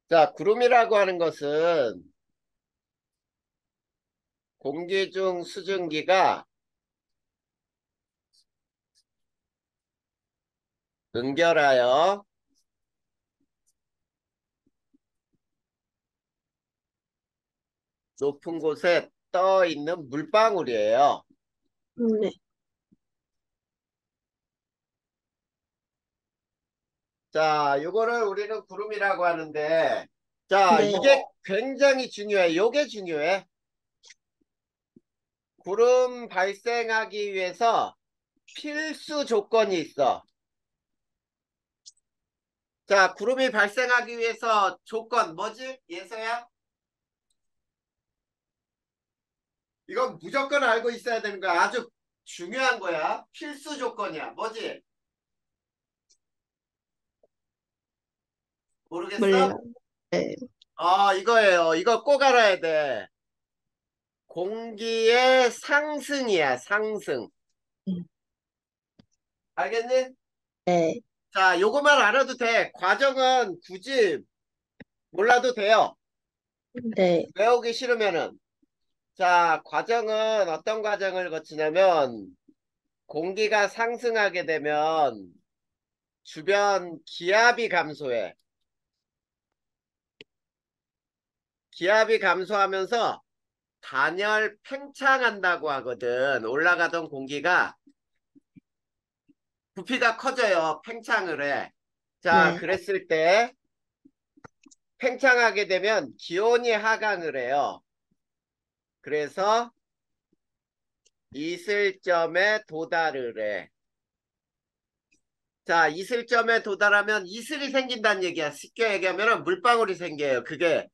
자, 구름이라고 하는 것은 공기 중 수증기가 응결하여 높은 곳에 떠 있는 물방울이에요. 네, 자, 요거를 우리는 구름이라고 하는데, 자, 네, 이게 굉장히 중요해. 요게 중요해. 구름 발생하기 위해서 필수 조건이 있어. 자, 구름이 발생하기 위해서 조건 뭐지? 예서야? 이건 무조건 알고 있어야 되는 거야. 아주 중요한 거야. 필수 조건이야. 뭐지? 모르겠어? 몰라. 네, 이거예요. 이거 꼭 알아야 돼. 공기의 상승이야, 상승. 알겠니? 네, 자, 요거만 알아도 돼. 과정은 굳이 몰라도 돼요. 네, 외우기 싫으면은. 자, 과정은 어떤 과정을 거치냐면, 공기가 상승하게 되면 주변 기압이 감소해. 기압이 감소하면서 단열 팽창한다고 하거든. 올라가던 공기가 부피가 커져요. 팽창을 해. 자, 네. 그랬을 때 팽창하게 되면 기온이 하강을 해요. 그래서 이슬점에 도달을 해. 자, 이슬점에 도달하면 이슬이 생긴다는 얘기야. 쉽게 얘기하면 물방울이 생겨요. 그게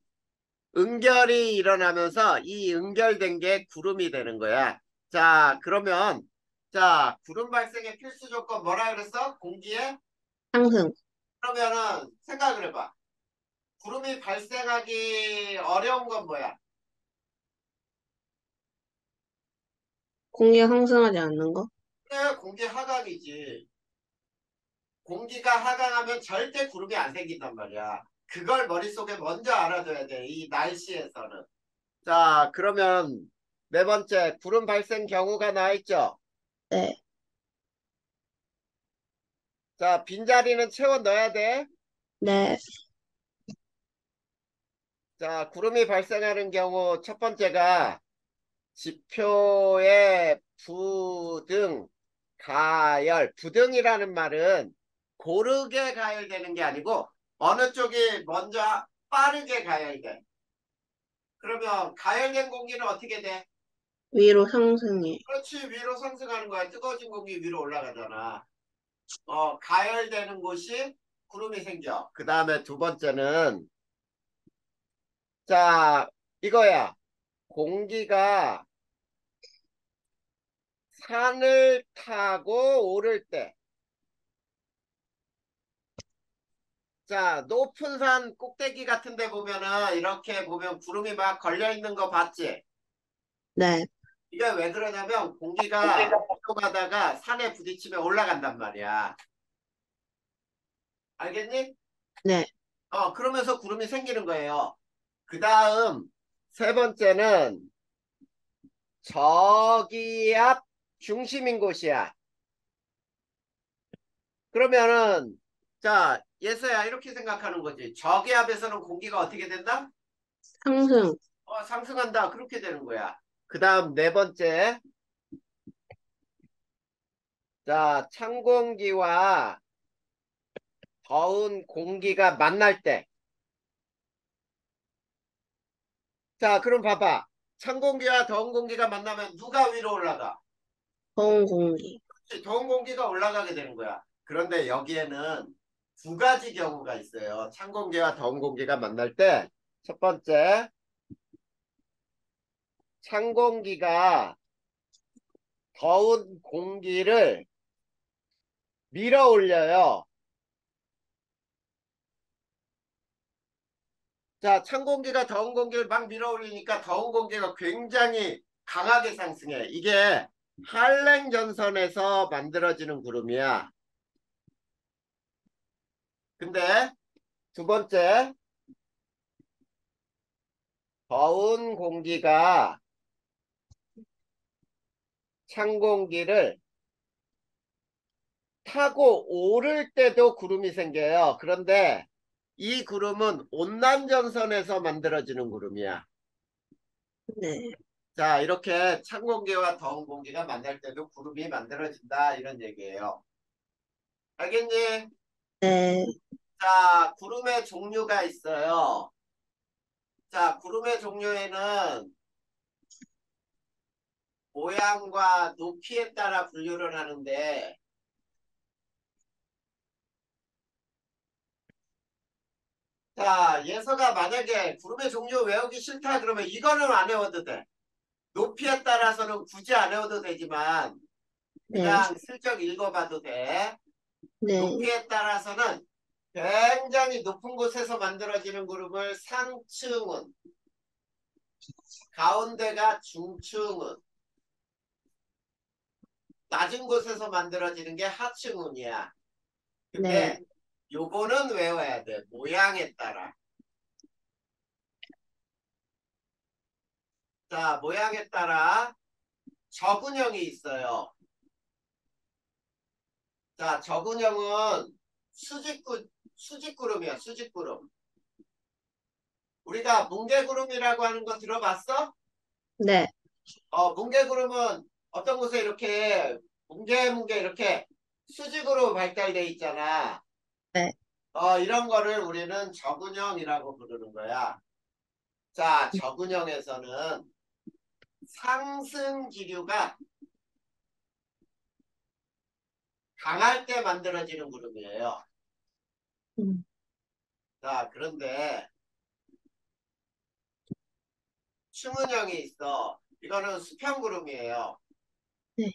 응결이 일어나면서 이 응결된 게 구름이 되는 거야. 자, 그러면 자, 구름 발생의 필수 조건 뭐라 그랬어? 공기에? 상승. 그러면은 생각을 해봐. 구름이 발생하기 어려운 건 뭐야? 공기가 상승하지 않는 거? 그래, 공기 하강이지. 공기가 하강하면 절대 구름이 안 생긴단 말이야. 그걸 머릿속에 먼저 알아둬야 돼. 이 날씨에서는. 자, 그러면 네 번째, 구름 발생 경우가 나와 있죠? 네, 자, 빈자리는 채워 넣어야 돼. 네, 자, 구름이 발생하는 경우 첫 번째가 지표의 부등, 가열. 부등이라는 말은 고르게 가열되는 게 아니고 어느 쪽이 먼저 빠르게 가열돼. 그러면 가열된 공기는 어떻게 돼? 위로 상승해. 그렇지, 위로 상승하는 거야. 뜨거워진 공기 위로 올라가잖아. 가열되는 곳이 구름이 생겨. 그 다음에 두 번째는 자, 이거야. 공기가 산을 타고 오를 때. 자, 높은 산 꼭대기 같은 데 보면은 이렇게 보면 구름이 막 걸려 있는 거 봤지? 네, 이게 왜 그러냐면 공기가 이동하다가 산에 부딪히면 올라간단 말이야. 알겠니? 네. 그러면서 구름이 생기는 거예요. 그 다음 세 번째는 저기압 중심인 곳이야. 그러면은 자, 예서야 이렇게 생각하는 거지. 저기압에서는 공기가 어떻게 된다? 상승. 상승한다. 그렇게 되는 거야. 그 다음 네 번째. 자, 찬 공기와 더운 공기가 만날 때. 자, 그럼 봐봐. 찬 공기와 더운 공기가 만나면 누가 위로 올라가? 더운 공기. 그치, 더운 공기가 올라가게 되는 거야. 그런데 여기에는 두 가지 경우가 있어요. 찬 공기와 더운 공기가 만날 때. 첫 번째, 찬 공기가 더운 공기를 밀어 올려요. 자, 찬 공기가 더운 공기를 막 밀어 올리니까 더운 공기가 굉장히 강하게 상승해. 이게 한랭 전선에서 만들어지는 구름이야. 근데 두 번째, 더운 공기가 찬 공기를 타고 오를 때도 구름이 생겨요. 그런데 이 구름은 온난전선에서 만들어지는 구름이야. 네. 자, 이렇게 찬 공기와 더운 공기가 만날 때도 구름이 만들어진다. 이런 얘기예요. 알겠니? 네. 자, 구름의 종류가 있어요. 자, 구름의 종류에는 모양과 높이에 따라 분류를 하는데, 자, 예서가 만약에 구름의 종류 외우기 싫다 그러면 이거는 안 외워도 돼. 높이에 따라서는 굳이 안 외워도 되지만, 네. 그냥 슬쩍 읽어봐도 돼. 네. 높이에 따라서는 굉장히 높은 곳에서 만들어지는 구름을 상층운, 가운데가 중층운, 낮은 곳에서 만들어지는 게 하층운이야. 네. 근데 요거는 외워야 돼. 모양에 따라. 자, 모양에 따라 적은형이 있어요. 자, 적은형은 수직구름이야, 수직구름. 우리가 뭉게구름이라고 하는 거 들어봤어? 네. 뭉게구름은 어떤 곳에 이렇게 뭉게뭉게 이렇게 수직으로 발달돼 있잖아. 네. 이런 거를 우리는 적은형이라고 부르는 거야. 자, 적은형에서는 상승 기류가 강할 때 만들어지는 구름이에요. 음. 자, 그런데 충은형이 있어. 이거는 수평구름이에요. 네.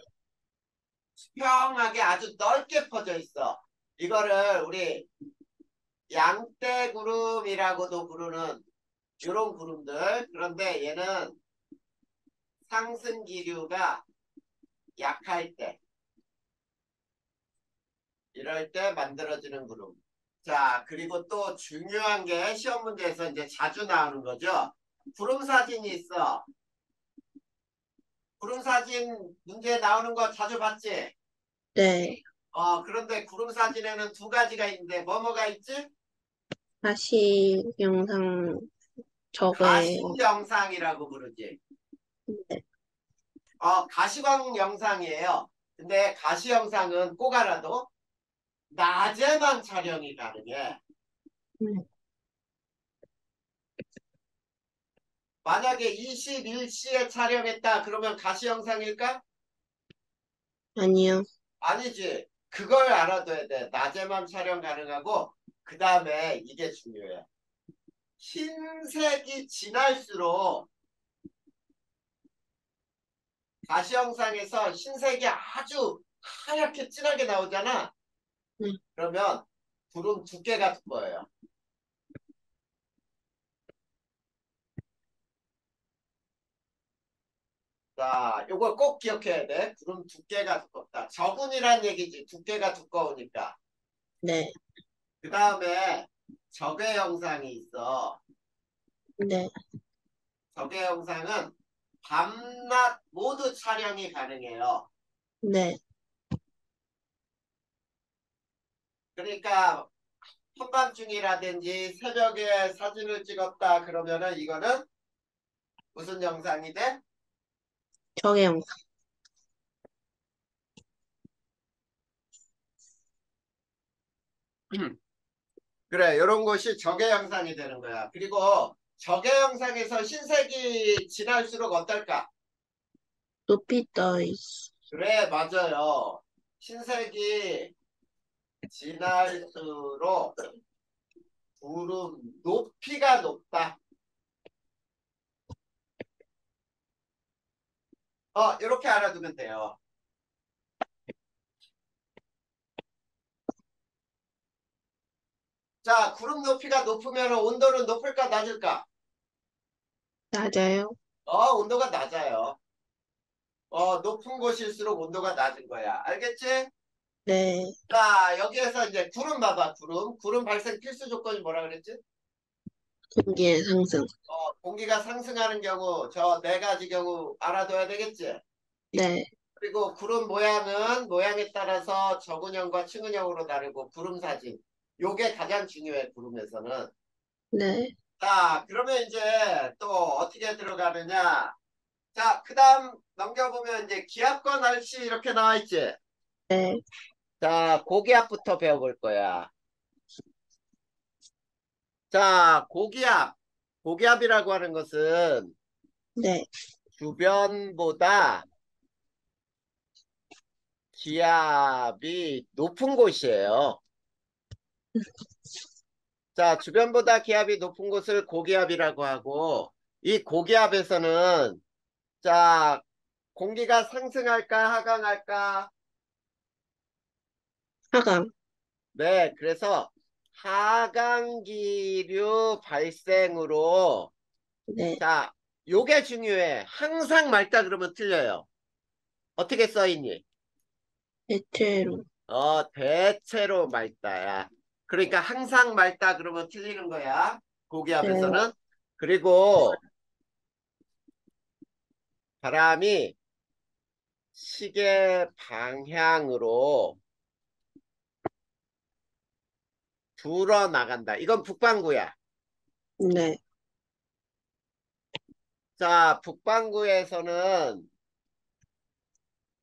수평하게 아주 넓게 퍼져 있어. 이거를 우리 양떼구름이라고도 부르는 이런 구름들. 그런데 얘는 상승 기류가 약할 때, 이럴 때 만들어지는 구름. 자, 그리고 또 중요한 게 시험 문제에서 이제 자주 나오는 거죠. 구름 사진이 있어. 구름 사진 문제 나오는 거 자주 봤지? 네. 그런데 구름 사진에는 두 가지가 있는데 뭐가 있지? 다시 영상 적어요. 가시 영상이라고 부르지. 네. 가시광 영상이에요. 근데 가시 영상은 꼭 알아도 낮에만 촬영이 가능해. 네. 만약에 21시에 촬영했다 그러면 가시 영상일까? 아니요. 아니지. 그걸 알아둬야 돼. 낮에만 촬영 가능하고 그 다음에 이게 중요해. 흰색이 진할수록 가시 영상에서 흰색이 아주 하얗게 진하게 나오잖아. 네. 그러면 구름 두께가 두꺼워요. 자, 요걸 꼭 기억해야 돼. 구름 두께가 두껍다. 적은이란 얘기지. 두께가 두꺼우니까. 네. 그 다음에 적외 영상이 있어. 네. 적외 영상은 밤낮 모두 촬영이 가능해요. 네. 그러니까 한밤중이라든지 새벽에 사진을 찍었다 그러면은 이거는 무슨 영상이 돼? 적의 영상. 그래, 이런 것이 적외 영상이 되는 거야. 그리고 적외 영상에서 흰색이 진할수록 어떨까? 높이 떠 있어. 그래, 맞아요. 흰색이 진할수록 구름 높이가 높다. 이렇게 알아두면 돼요. 자, 구름 높이가 높으면 온도는 높을까, 낮을까? 낮아요. 온도가 낮아요. 높은 곳일수록 온도가 낮은 거야. 알겠지? 네. 자, 여기에서 이제 구름 봐봐, 구름. 구름 발생 필수 조건이 뭐라 그랬지? 공기의 상승. 공기가 상승하는 경우 저 네 가지 경우 알아둬야 되겠지. 네, 그리고 구름 모양은 모양에 따라서 저근형과 측은형으로 다르고 구름 사진. 요게 가장 중요해, 구름에서는. 네, 자, 그러면 이제 또 어떻게 들어가느냐. 자, 그 다음 넘겨보면 이제 기압과 날씨 이렇게 나와 있지. 네, 자, 고기압부터 배워볼 거야. 자, 고기압. 고기압이라고 하는 것은 네, 주변보다 기압이 높은 곳이에요. 자, 주변보다 기압이 높은 곳을 고기압이라고 하고, 이 고기압에서는, 자, 공기가 상승할까, 하강할까? 하강. 네, 그래서 하강기류 발생으로, 네, 자, 요게 중요해. 항상 맑다 그러면 틀려요. 어떻게 써있니? 대체로. 대체로 맑다야. 그러니까 항상 맑다 그러면 틀리는 거야. 네, 고기압에서는. 그리고 바람이 시계 방향으로 불어 나간다. 이건 북반구야. 네, 자, 북반구에서는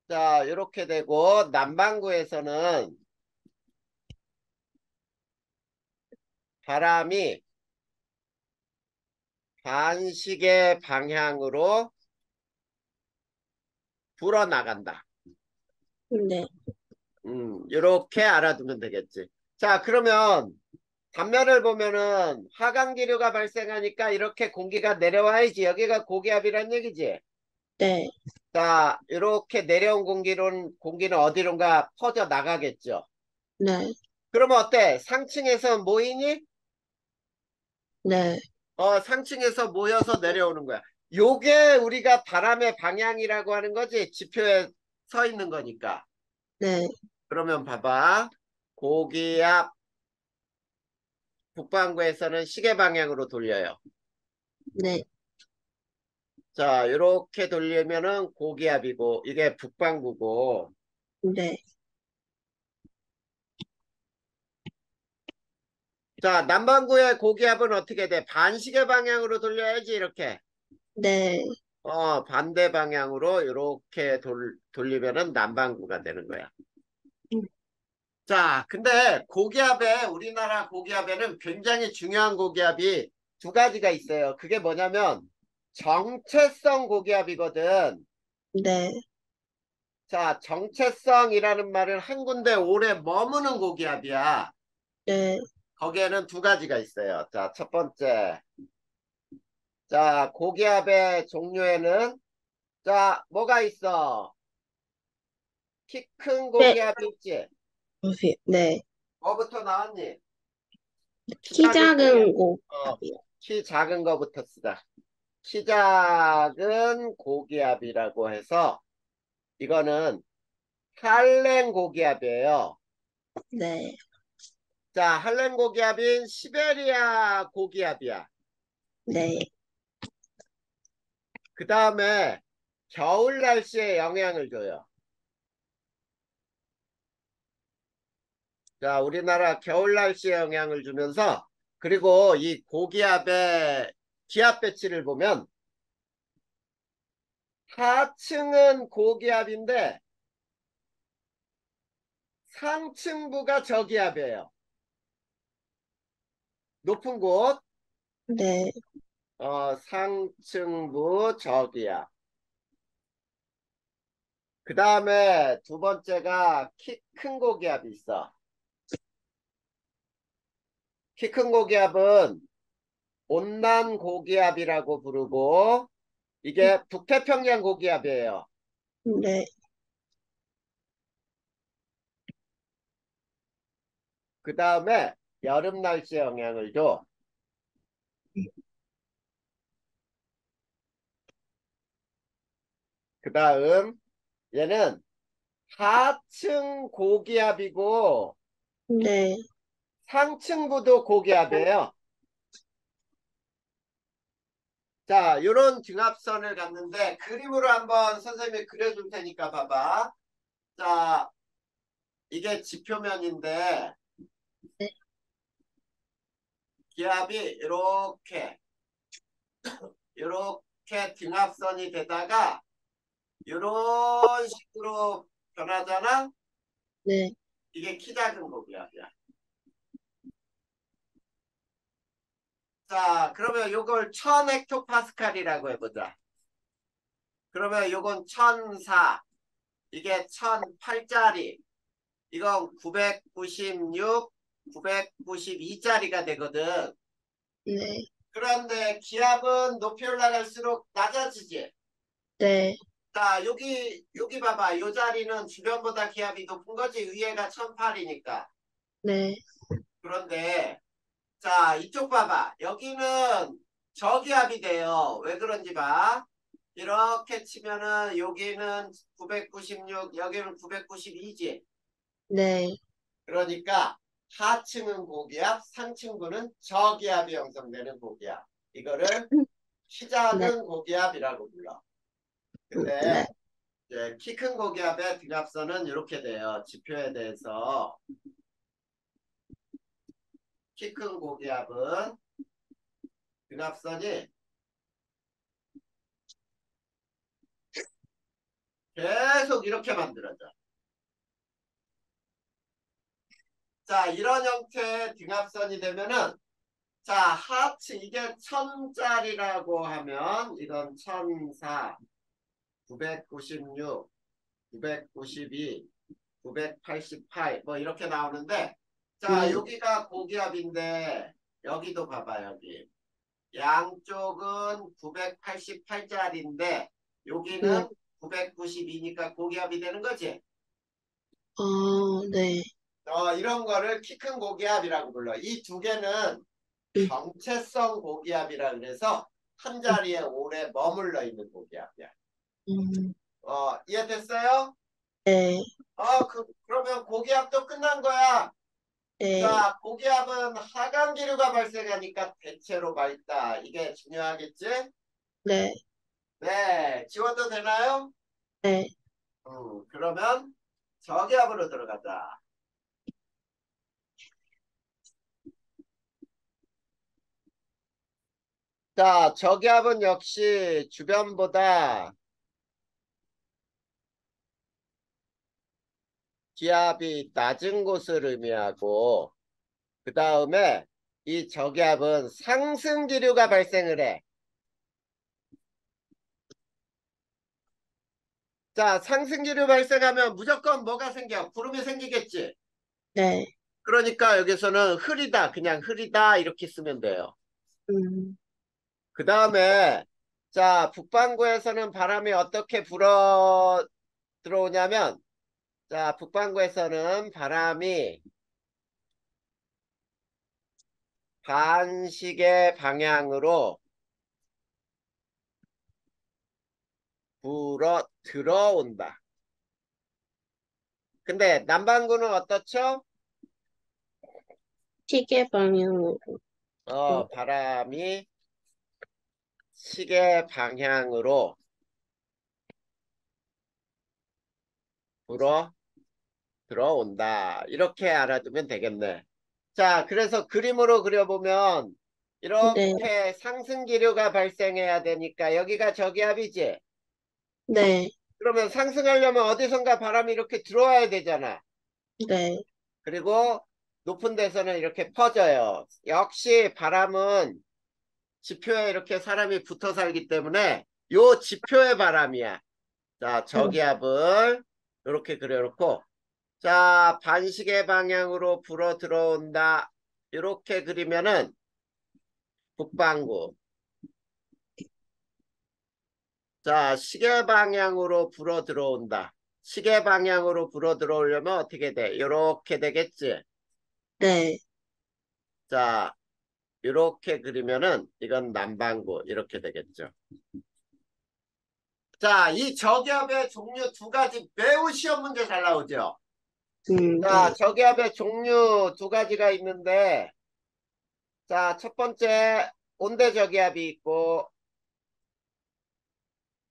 자, 이렇게 되고 남반구에서는 바람이 반시계 방향으로 불어 나간다. 네, 이렇게 알아두면 되겠지. 자, 그러면 단면을 보면은 하강기류가 발생하니까 이렇게 공기가 내려와야지. 여기가 고기압이란 얘기지. 네, 자, 이렇게 내려온 공기는 어디론가 퍼져 나가겠죠. 네, 그러면 어때? 상층에서 모이니? 네, 상층에서 모여서 내려오는 거야. 요게 우리가 바람의 방향이라고 하는 거지. 지표에 서 있는 거니까. 네, 그러면 봐봐. 고기압 북반구에서는 시계 방향으로 돌려요. 네, 자, 이렇게 돌리면은 고기압이고, 이게 북반구고, 네, 자, 남반구의 고기압은 어떻게 돼? 반시계 방향으로 돌려야지, 이렇게. 네, 반대 방향으로 이렇게 돌리면은 남반구가 되는 거야. 자, 근데 고기압에, 우리나라 고기압에는 굉장히 중요한 고기압이 두 가지가 있어요. 그게 뭐냐면, 정체성 고기압이거든. 네, 자, 정체성이라는 말은 한 군데 오래 머무는 고기압이야. 네, 거기에는 두 가지가 있어요. 자, 첫 번째. 자, 고기압의 종류에는, 자, 뭐가 있어? 키 큰 네, 고기압이 있지? 네. 뭐부터 나왔니? 키 키 작은 고기압. 작은 어, 고기압이요. 키 작은 거부터 쓰다. 키 작은 고기압이라고 해서, 이거는 한랭 고기압이에요. 네, 자, 한랭 고기압인 시베리아 고기압이야. 네, 그 다음에 겨울 날씨에 영향을 줘요. 자, 우리나라 겨울 날씨에 영향을 주면서 그리고 이 고기압의 기압 배치를 보면 하층은 고기압인데 상층부가 저기압이에요. 높은 곳, 네, 상층부 저기압. 그 다음에 두 번째가 키 큰 고기압이 있어. 키 큰 고기압은 온난 고기압이라고 부르고 이게 북태평양 고기압이에요. 네, 그 다음에 여름 날씨에 영향을 줘. 그 다음 얘는 하층 고기압이고 네, 상층부도 고기압이에요. 자, 요런 등압선을 갖는데 그림으로 한번 선생님이 그려줄 테니까 봐봐. 자, 이게 지표면인데 네, 기압이 이렇게 등압선이 되다가 이런 식으로 변하잖아? 네, 이게 키 작은 고기압이야. 자, 그러면 요걸 1000헥토파스칼이라고 해보자. 그러면 요건 1004, 이게 1008짜리, 이건 996, 992짜리가 되거든. 네, 그런데 기압은 높이 올라갈수록 낮아지지. 네, 자, 여기 봐봐. 요 자리는 주변보다 기압이 높은 거지. 위에가 1008이니까. 네, 그런데, 자, 이쪽 봐봐. 여기는 저기압이 돼요. 왜 그런지 봐. 이렇게 치면은 여기는 996, 여기는 992지. 네, 그러니까 하층은 고기압, 상층부는 저기압이 형성되는 고기압. 이거를 키 네, 작은 고기압이라고 불러. 네, 근데 이제 키 큰 고기압의 등압선은 이렇게 돼요. 지표에 대해서 키 큰 고기압은 등압선이 계속 이렇게 만들어져. 자, 이런 형태의 등압선이 되면은 자, 하층 이게 1000짜리라고 하면 이건 1004, 996, 992, 988 뭐 이렇게 나오는데 자, 네, 여기가 고기압인데 여기도 봐봐 여기. 양쪽은 988짜리인데 네, 여기는 992니까 고기압이 되는 거지. 네, 이런 거를 키 큰 고기압이라고 불러. 이 두 개는 음, 정체성 고기압이라 그래서 한 음, 자리에 오래 머물러 있는 고기압이야. 음, 이해됐어요? 네, 그러면 고기압도 끝난 거야. 네, 자, 고기압은 하강기류가 발생하니까 대체로 맑다. 이게 중요하겠지? 네, 네, 지워도 되나요? 네, 그러면 저기압으로 들어가자. 자, 저기압은 역시 주변보다 기압이 낮은 곳을 의미하고 그 다음에 이 저기압은 상승 기류가 발생을 해. 자, 상승 기류 발생하면 무조건 뭐가 생겨? 구름이 생기겠지. 네, 그러니까 여기서는 흐리다, 그냥 흐리다 이렇게 쓰면 돼요. 음, 그 다음에 자, 북반구에서는 바람이 어떻게 불어 들어오냐면 자, 북반구에서는 바람이 반시계 방향으로 불어 들어온다. 근데 남반구는 어떻죠? 시계 방향으로, 바람이 시계 방향으로 불어 들어온다. 이렇게 알아두면 되겠네. 자, 그래서 그림으로 그려보면 네, 이렇게 상승 기류가 발생해야 되니까 여기가 저기압이지. 네, 그러면 상승하려면 어디선가 바람이 이렇게 들어와야 되잖아. 네, 그리고 높은 데서는 이렇게 퍼져요. 역시 바람은 지표에 이렇게 사람이 붙어 살기 때문에 요 지표의 바람이야. 자, 저기압을 이렇게 그려놓고 자, 반시계 방향으로 불어 들어온다. 이렇게 그리면은 북반구. 자, 시계 방향으로 불어 들어온다. 시계 방향으로 불어 들어오려면 어떻게 돼? 이렇게 되겠지. 네, 자, 이렇게 그리면은 이건 남반구 이렇게 되겠죠. 자, 이 저기압의 종류 두 가지 매우 시험 문제 잘 나오죠. 자, 네, 저기압의 종류 두 가지가 있는데 자, 첫 번째 온대 저기압이 있고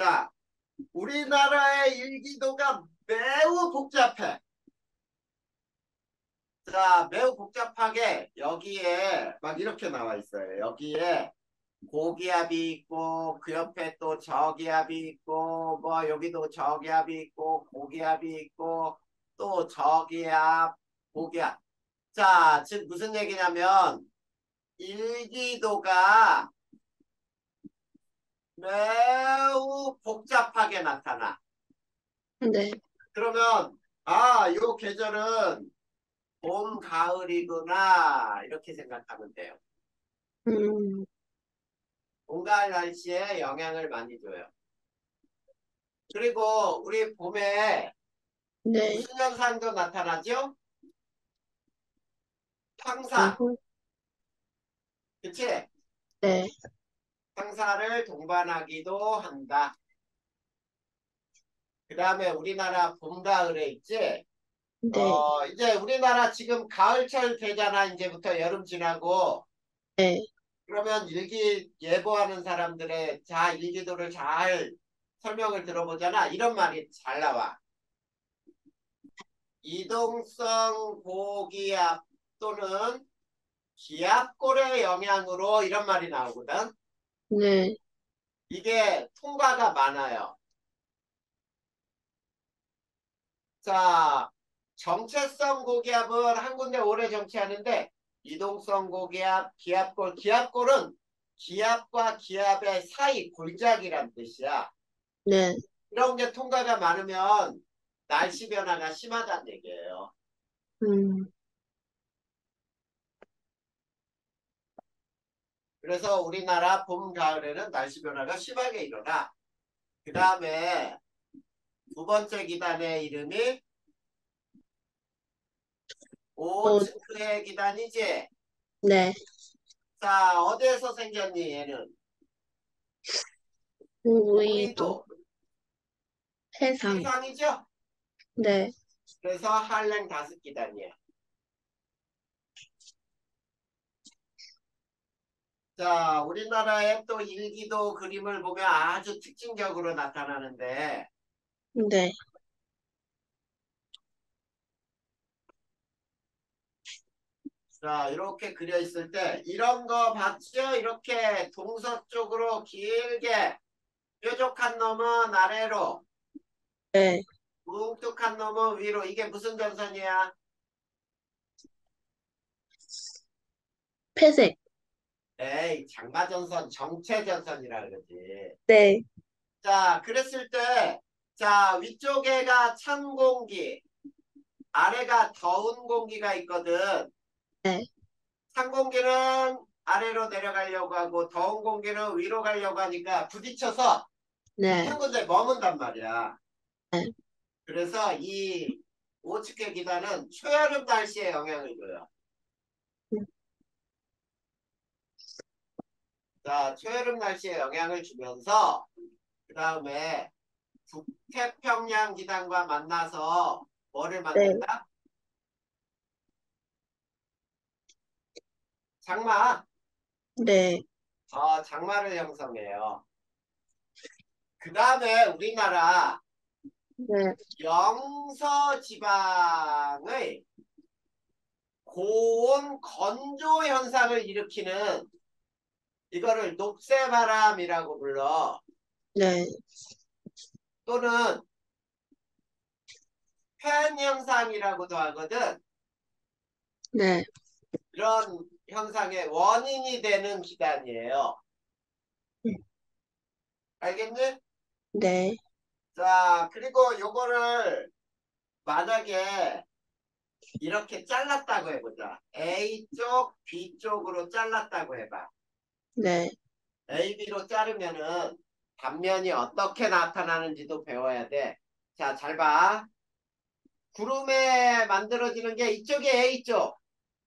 자, 우리나라의 일기도가 매우 복잡해. 자, 매우 복잡하게 여기에 막 이렇게 나와 있어요. 여기에 고기압이 있고 그 옆에 또 저기압이 있고 뭐 여기도 저기압이 있고 고기압이 있고 또 저기압, 고기압. 자, 즉 무슨 얘기냐면 일기도가 매우 복잡하게 나타나. 네. 그러면 요 계절은 봄, 가을이구나 이렇게 생각하면 돼요. 음, 봄, 가을 날씨에 영향을 많이 줘요. 그리고 우리 봄에 네. 무슨 현상도 나타나죠? 황사, 아이고, 그치? 네. 황사를 동반하기도 한다. 그 다음에 우리나라 봄, 가을에 있지? 네. 이제 우리나라 지금 가을철 되잖아. 이제부터 여름 지나고. 네. 그러면 일기 예보하는 사람들의 자, 일기도를 잘 설명을 들어보잖아. 이런 말이 잘 나와. 이동성 고기압 또는 기압골의 영향으로 이런 말이 나오거든. 네. 이게 통과가 많아요. 자, 정체성 고기압은 한 군데 오래 정체하는데 이동성 고기압, 기압골, 기압골은 기압과 기압의 사이 골짜기란 뜻이야. 네. 이런 게 통과가 많으면 날씨 변화가 심하다는 얘기예요. 음, 그래서 우리나라 봄, 가을에는 날씨 변화가 심하게 일어나. 그 다음에 두 번째 기단의 이름이 어, 오츠크의 기단이지. 네. 자, 어디에서 생겼니, 얘는? 우이도, 우리도 해상. 해상이죠? 네. 그래서 한랭 다섯 기단이야. 자, 우리나라의 또 일기도 그림을 보면 아주 특징적으로 나타나는데, 네. 자, 이렇게 그려 있을 때, 이런 거 봤죠? 이렇게 동서쪽으로 길게 뾰족한 놈은 아래로, 네. 뭉툭한 놈은 위로. 이게 무슨 전선이야? 회색. 에이, 장마전선, 정체전선이라 그러지. 네. 자, 그랬을 때, 자, 위쪽에가 찬 공기, 아래가 더운 공기가 있거든. 네. 찬 공기는 아래로 내려가려고 하고, 더운 공기는 위로 가려고 하니까 부딪혀서 네. 한 군데 머문단 말이야. 네. 그래서 이 오츠케 기단은 초여름 날씨에 영향을 줘요. 자, 초여름 날씨에 영향을 주면서, 그 다음에 북태평양 기단과 만나서 뭐를 네. 만든다? 장마. 네. 장마를 형성해요. 그 다음에 우리나라 네. 영서 지방의 고온 건조 현상을 일으키는 이거를 녹새바람이라고 불러. 네. 또는 팬 현상이라고도 하거든. 네. 이런 현상의 원인이 되는 기단이에요. 알겠니? 네. 자, 그리고 요거를 만약에 이렇게 잘랐다고 해보자. A쪽, B쪽으로 잘랐다고 해봐. 네. A, B로 자르면은 단면이 어떻게 나타나는지도 배워야 돼. 자, 잘 봐. 구름에 만들어지는 게 이쪽이 A쪽,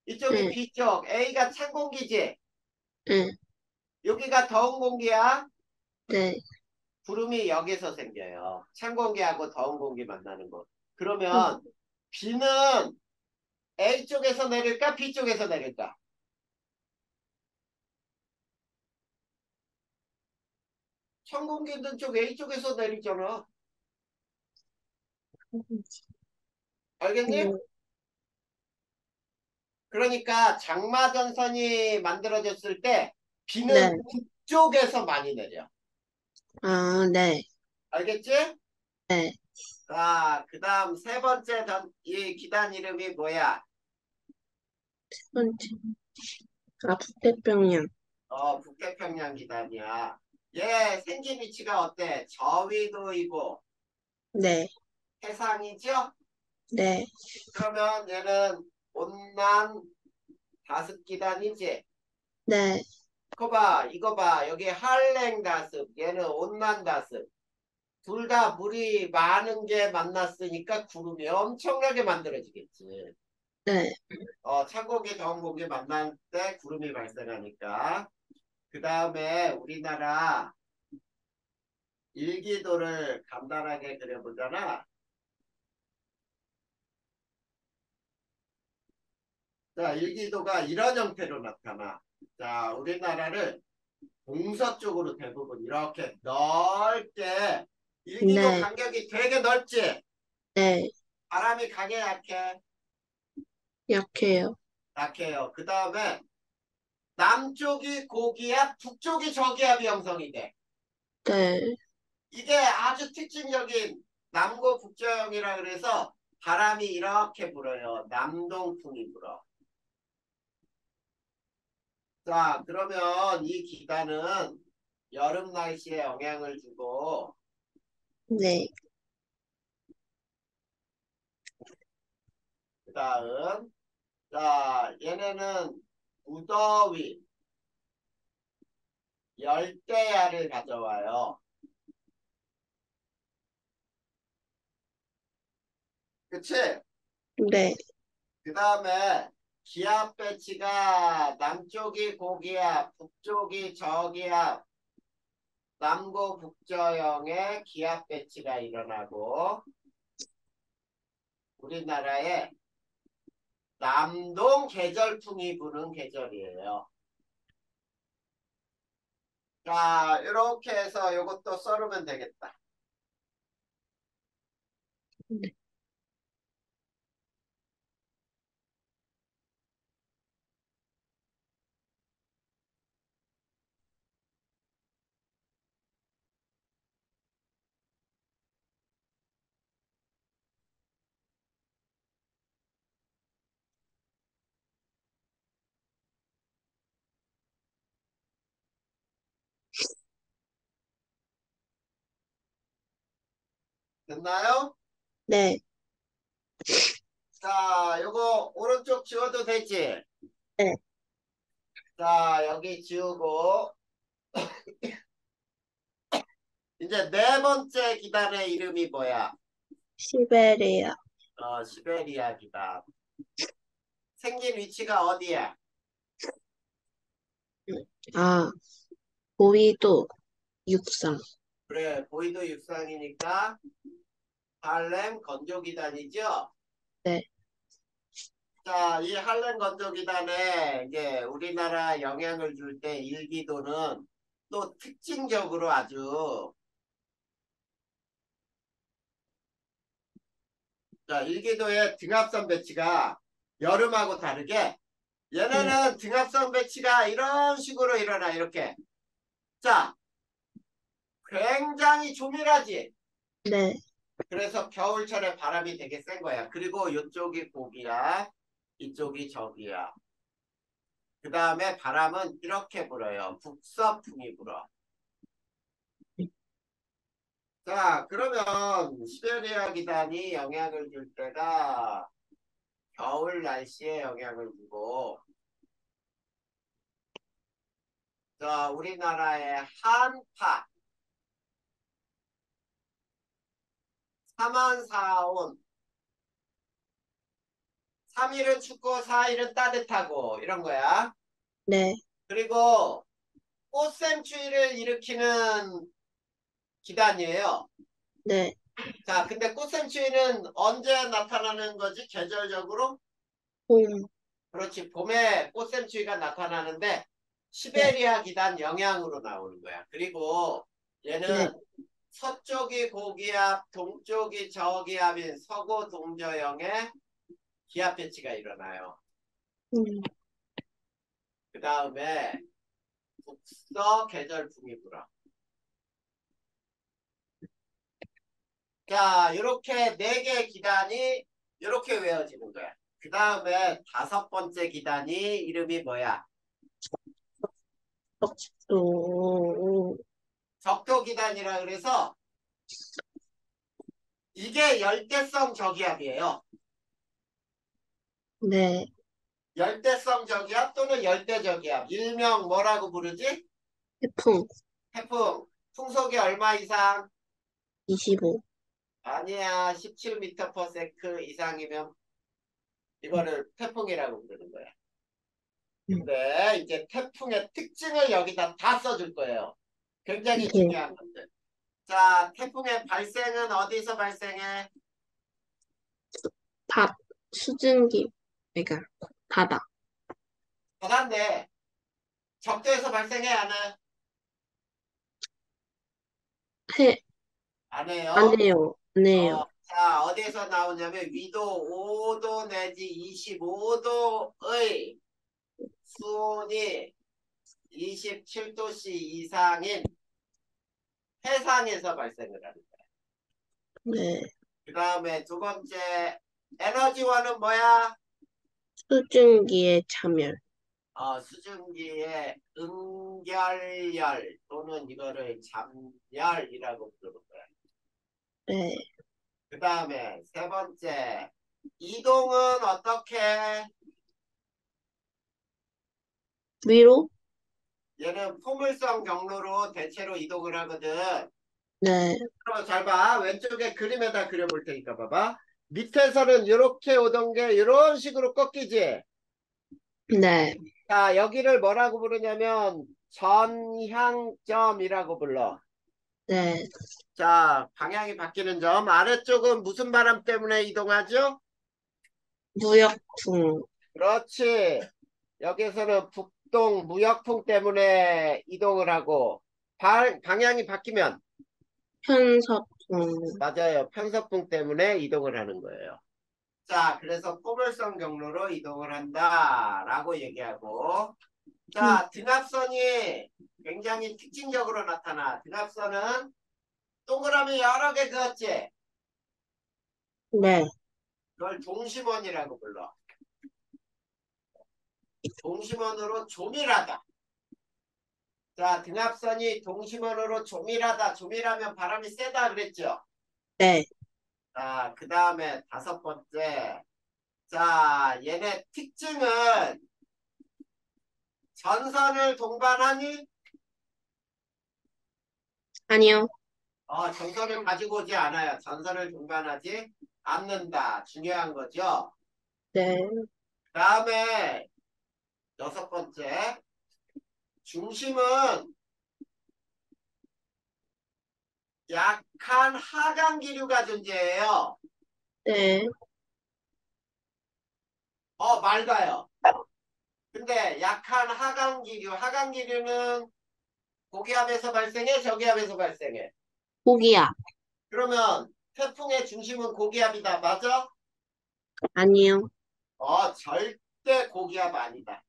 이쪽이 응. B쪽. A가 찬 공기지. 응. 여기가 더운 공기야. 네. 구름이 여기서 생겨요. 찬 공기하고 더운 공기 만나는 거. 응. 그러면 비는 A쪽에서 내릴까? B쪽에서 내릴까? 찬 공기 있는 쪽 A쪽에서 내리잖아. 알겠니? 음, 그러니까 장마전선이 만들어졌을 때 네. 비는 북쪽에서 많이 내려. 아, 네. 알겠지? 네. 자, 그 다음 세 번째 이 기단 이름이 뭐야? 첫 번째. 아, 북태평양. 북태평양 기단이야. 얘 생긴 위치가 어때? 저위도이고 네. 해상이죠? 네. 그러면 얘는 온난 다습 기단이지? 네. 이거 봐, 이거 봐. 여기 한랭 다습, 얘는 온난 다습. 둘 다 물이 많은 게 만났으니까 구름이 엄청나게 만들어지겠지. 네. 찬 공기, 더운 공기 만날 때 구름이 발생하니까. 그 다음에 우리나라 일기도를 간단하게 그려보잖아. 자, 일기도가 이런 형태로 나타나. 자, 우리나라를 동서쪽으로 대부분 이렇게 넓게 일기도 네. 간격이 되게 넓지? 네. 바람이 강해 약해? 약해요. 약해요. 그 다음에 남쪽이 고기압, 북쪽이 저기압이 형성이 돼. 네. 이게 아주 특징적인 남고 북저형이라 그래서 바람이 이렇게 불어요. 남동풍이 불어. 자, 그러면 이 기단은 여름 날씨에 영향을 주고, 네. 그 다음, 자, 얘네는 무더위, 열대야를 가져와요. 그치? 네. 그 다음에 기압 배치가 남쪽이 고기압, 북쪽이 저기압, 남고 북저형의 기압 배치가 일어나고 우리나라에 남동 계절풍이 부는 계절이에요. 자, 이렇게 해서 이것도 써놓으면 되겠다. 네. 됐나요? 네. 자, 요거 오른쪽 지워도 되지? 네. 자, 여기 지우고 이제 네 번째 기단의 이름이 뭐야? 시베리아. 시베리아 기단. 생긴 위치가 어디야? 아, 보위도 육상. 그래, 보이도 육상이니까 할렘 건조기단이죠? 네. 자, 이 할렘 건조기단에 이제 우리나라 영향을 줄 때 일기도는 또 특징적으로 아주 자, 일기도의 등압선 배치가 여름하고 다르게 네. 얘네는 등압선 배치가 이런 식으로 일어나 이렇게 자, 굉장히 조밀하지? 네. 그래서 겨울철에 바람이 되게 센 거야. 그리고 이쪽이 고기야. 이쪽이 저기야. 그 다음에 바람은 이렇게 불어요. 북서풍이 불어. 자, 그러면 시베리아 기단이 영향을 줄 때가 겨울 날씨에 영향을 주고, 자, 우리나라의 한파, 사만사온, 3일은 춥고 4일은 따뜻하고, 이런 거야. 네. 그리고 꽃샘추위를 일으키는 기단이에요. 네. 자, 근데 꽃샘추위는 언제 나타나는 거지? 계절적으로? 봄. 그렇지. 봄에 꽃샘추위가 나타나는데 네. 시베리아 기단 영향으로 나오는 거야. 그리고 네, 얘는 서쪽이 고기압, 동쪽이 저기압인 서고 동저형의 기압 배치가 일어나요. 음, 그 다음에 북서 계절풍이 불어. 자, 이렇게 네 개 기단이 이렇게 외워지는 거야. 그 다음에 다섯 번째 기단이 이름이 뭐야? 또, 적도 기단이라 그래서 이게 열대성 저기압이에요. 네, 열대성 저기압 또는 열대 저기압. 일명 뭐라고 부르지? 태풍, 태풍. 풍속이 얼마 이상? 25. 아니야. 17m/s 이상이면 이거를 태풍이라고 부르는 거야. 근데 이제 태풍의 특징을 여기다 다 써줄 거예요. 굉장히 네, 중요한 것들. 자, 태풍의 발생은 어디서 발생해? 밥, 수증기, 그러니까, 바다, 바다인데 적도에서 발생해 안 해? 해, 안 안 해요? 해요, 안 해요. 자, 어디에서 나오냐면 위도 5도 내지 25도의 수온이 27도씨 이상인 해상에서 발생을 하는 거야. 네, 그 다음에 두 번째 에너지원은 뭐야? 수증기의 참열. 수증기의 응결열 또는 이거를 잠열이라고 부르는 거야. 네, 그 다음에 세 번째 이동은 어떻게? 위로? 얘는 포물선 경로로 대체로 이동을 하거든. 네, 그럼 잘 봐. 왼쪽에 그림에다 그려볼 테니까 봐봐. 밑에서는 이렇게 오던 게 이런 식으로 꺾이지. 네, 자, 여기를 뭐라고 부르냐면 전향점이라고 불러. 네, 자, 방향이 바뀌는 점. 아래쪽은 무슨 바람 때문에 이동하죠? 무역풍, 그렇지. 여기서는 북동 무역풍 때문에 이동을 하고 방향이 바뀌면 편서풍, 맞아요. 편서풍 때문에 이동을 하는 거예요. 자, 그래서 포물선 경로로 이동을 한다라고 얘기하고 자, 등압선이 굉장히 특징적으로 나타나. 등압선은 동그라미 여러 개 그었지? 네, 그걸 동심원이라고 불러. 동심원으로 조밀하다. 자, 등압선이 동심원으로 조밀하다. 조밀하면 바람이 세다 그랬죠? 네, 자, 그 다음에 다섯 번째. 자, 얘네 특징은 전선을 동반하니? 아니요, 전선을 가지고 오지 않아요. 전선을 동반하지 않는다. 중요한 거죠. 네, 그 다음에 여섯 번째. 중심은 약한 하강 기류가 존재해요. 네, 맑아요. 근데 약한 하강 기류, 하강 기류는 고기압에서 발생해, 저기압에서 발생해. 고기야, 그러면 태풍의 중심은 고기압이다. 맞아? 아니요, 절대 고기압 아니다.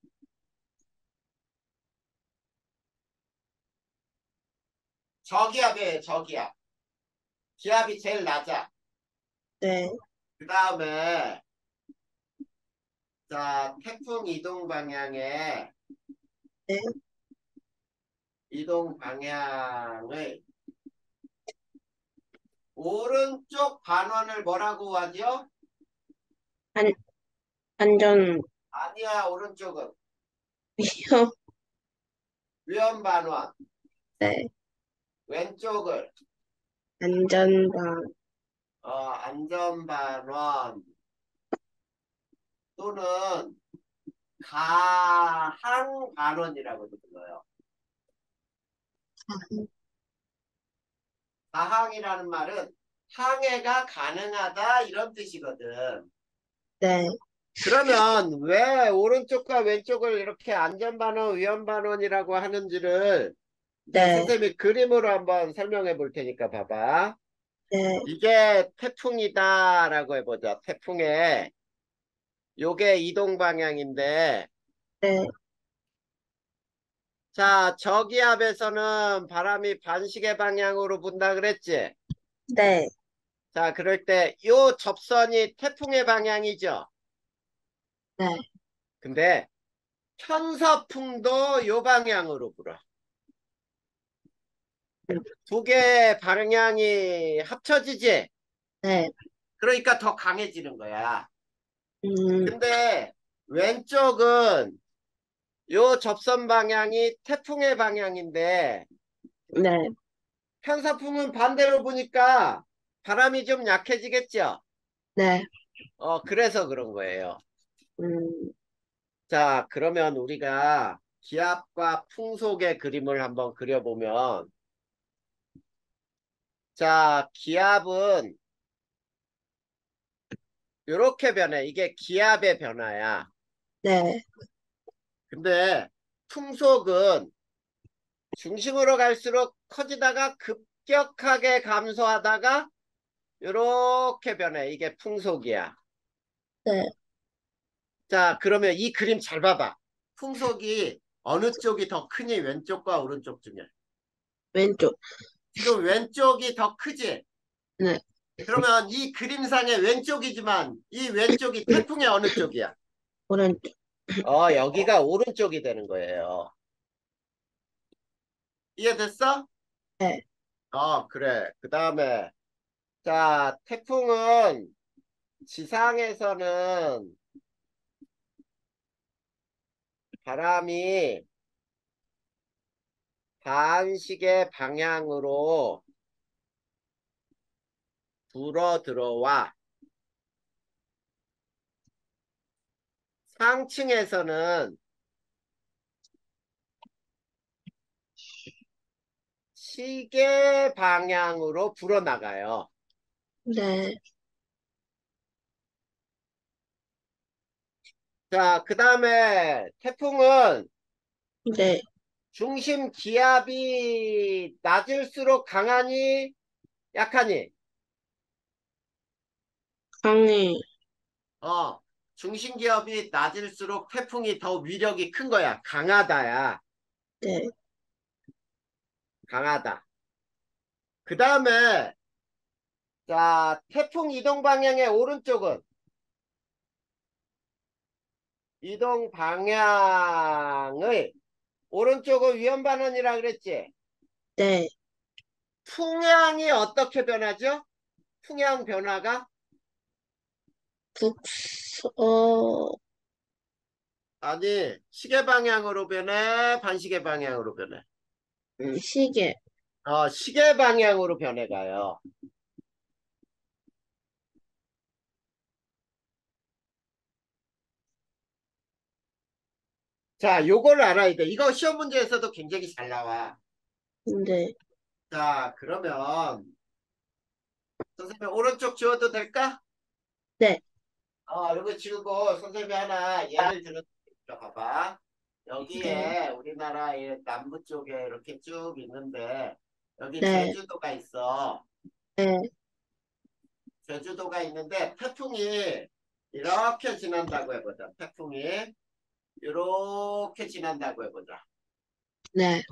저기압이에요, 저기압. 기압이 제일 낮아. 네, 그 다음에 자, 태풍 네, 이동 방향을 오른쪽 반원을 뭐라고 하죠? 안, 안전, 아니야, 오른쪽은 위험, 위험 반원. 네, 왼쪽을 안전방, 안전 반원 또는 가항 반원이라고 불러요. 가항이라는 말은 항해가 가능하다 이런 뜻이거든. 네, 그러면 왜 오른쪽과 왼쪽을 이렇게 안전반원, 위험반원이라고 하는지를 이제 네, 선생님이 그림으로 한번 설명해 볼 테니까 봐봐. 네, 이게 태풍이다라고 해보자. 태풍의 요게 이동 방향인데, 네, 자, 저기압에서는 바람이 반시계 방향으로 분다 그랬지? 네, 자, 그럴 때 요 접선이 태풍의 방향이죠? 네, 근데 편서풍도 요 방향으로 불어. 두 개의 방향이 합쳐지지? 네, 그러니까 더 강해지는 거야. 음, 근데 왼쪽은 요 접선 방향이 태풍의 방향인데 네, 편서풍은 반대로 보니까 바람이 좀 약해지겠죠? 네, 그래서 그런 거예요. 음, 자, 그러면 우리가 기압과 풍속의 그림을 한번 그려보면, 자, 기압은 이렇게 변해. 이게 기압의 변화야. 네, 근데 풍속은 중심으로 갈수록 커지다가 급격하게 감소하다가 이렇게 변해. 이게 풍속이야. 네, 자, 그러면 이 그림 잘 봐봐. 풍속이 어느 쪽이 더 크니? 왼쪽과 오른쪽 중에. 왼쪽, 지금 왼쪽이 더 크지? 네, 그러면 이 그림상의 왼쪽이지만 이 왼쪽이 태풍의 어느 쪽이야? 오른쪽, 여기가 오른쪽이 되는 거예요. 이해됐어? 네, 그래. 그 다음에 자, 태풍은 지상에서는 바람이 반시계 방향으로 불어 들어와 상층에서는 시계 방향으로 불어나가요. 네, 자, 그 다음에 태풍은 네, 중심 기압이 낮을수록 강하니 약하니? 강의, 어, 중심 기압이 낮을수록 태풍이 더 위력이 큰 거야. 강하다야. 네, 강하다. 그 다음에 자, 태풍 이동 방향의 오른쪽은 이동 방향의 오른쪽은 위험 반원이라 그랬지? 네, 풍향이 어떻게 변하죠? 풍향 변화가 북서, 아니 시계 방향으로 변해 반시계 방향으로 변해 시계, 시계 방향으로 변해가요. 자, 요걸 알아야 돼. 이거 시험 문제에서도 굉장히 잘 나와. 네, 자, 그러면 선생님 오른쪽 지워도 될까? 네, 여기 지우고 선생님이 하나 예를 들어 봐봐. 네, 여기에 우리나라의 남부 쪽에 이렇게 쭉 있는데 여기 네, 제주도가 있어. 네, 제주도가 있는데 태풍이 이렇게 지난다고 해보자. 태풍이 이렇게 지난다고 해보자. 네,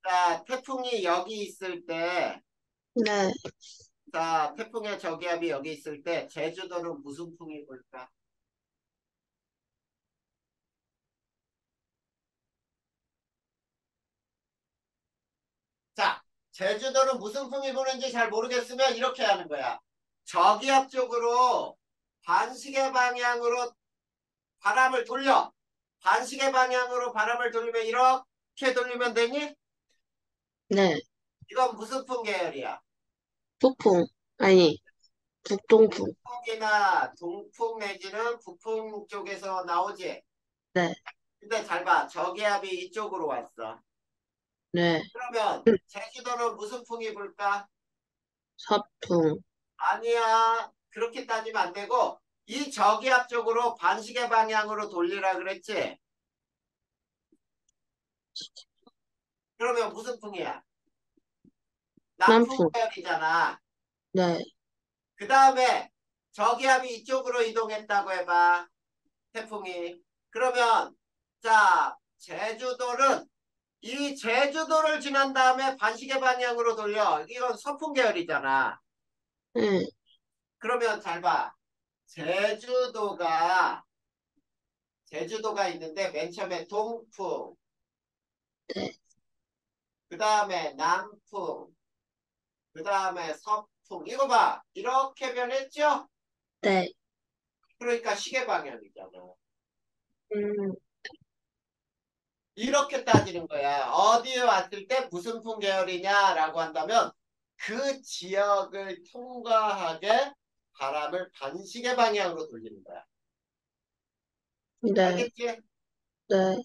자, 태풍이 여기 있을 때, 네, 자, 태풍의 저기압이 여기 있을 때 제주도는 무슨 풍이 불까? 자, 제주도는 무슨 풍이 부는지 잘 모르겠으면 이렇게 하는 거야. 저기압 쪽으로 반시계 방향으로 바람을 돌려. 반시계 방향으로 바람을 돌리면 이렇게 돌리면 되니? 네, 이건 무슨 풍 계열이야? 북풍, 아니, 북동풍, 북풍이나 동풍 내지는 북풍 쪽에서 나오지? 네, 근데 잘 봐. 저기압이 이쪽으로 왔어. 네, 그러면 제주도는 무슨 풍이 불까? 서풍, 아니야. 그렇게 따지면 안 되고 이 저기압 쪽으로 반시계 방향으로 돌리라 그랬지? 그러면 무슨 풍이야? 남풍. 남풍계열이잖아. 네, 그 다음에 저기압이 이쪽으로 이동했다고 해봐. 태풍이. 그러면 자 제주도는 이 제주도를 지난 다음에 반시계 방향으로 돌려. 이건 서풍 계열이잖아. 네, 그러면 잘 봐. 제주도가 있는데 맨 처음에 동풍, 네, 그 다음에 남풍, 그 다음에 서풍. 이거 봐. 이렇게 변했죠? 네. 그러니까 시계 방향이잖아. 음, 이렇게 따지는 거야. 어디에 왔을 때 무슨 풍 계열이냐라고 한다면 그 지역을 통과하게 바람을 반시계 방향으로 돌리는 거야. 네, 알겠지? 네.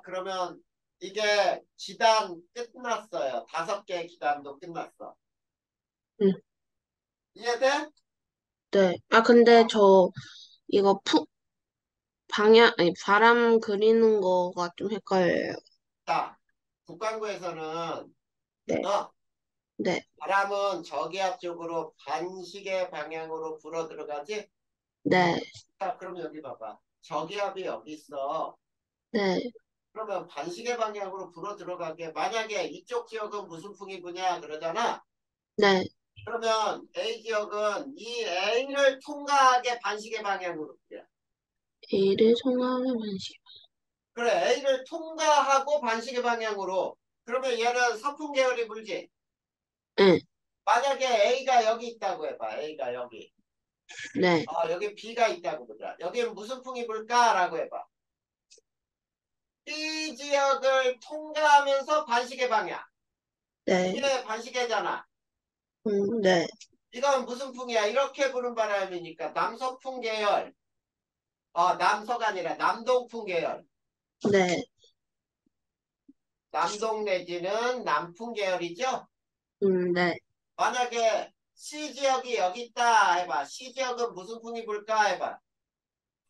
그러면 이게 기단 끝났어요. 5개 기단도 끝났어. 음, 이해돼? 네. 아, 근데 저 이거 아니, 바람 그리는 거가 좀 헷갈려요. 자, 북반구에서는 네, 어, 네, 바람은 저기압 쪽으로 반시계 방향으로 불어 들어가지? 네, 자, 그럼 여기 봐봐. 저기압이 여기 있어. 네, 그러면 반시계 방향으로 불어 들어가게 만약에 이쪽 지역은 무슨 풍이 부냐 그러잖아. 네. 그러면 A 지역은 이 A를 통과하게 반시계 방향으로 불려. 일을 통하는 방식. 그래 A를 통과하고 반시계 방향으로. 그러면 얘는 서풍 계열이 불지. 네, 만약에 A가 여기 있다고 해봐. A가 여기. 네, 여기 B가 있다고 보자. 여기는 무슨 풍이 불까라고 해봐. B 지역을 통과하면서 반시계 방향. 네, 이게 반시계잖아. 네, 이건 무슨 풍이야? 이렇게 부는 바람이니까 남서풍 계열. 남서가 아니라 남동풍 계열. 네, 남동 내지는 남풍 계열이죠? 네, 만약에 C 지역이 여기 있다 해봐. C 지역은 무슨 풍이 불까 해봐.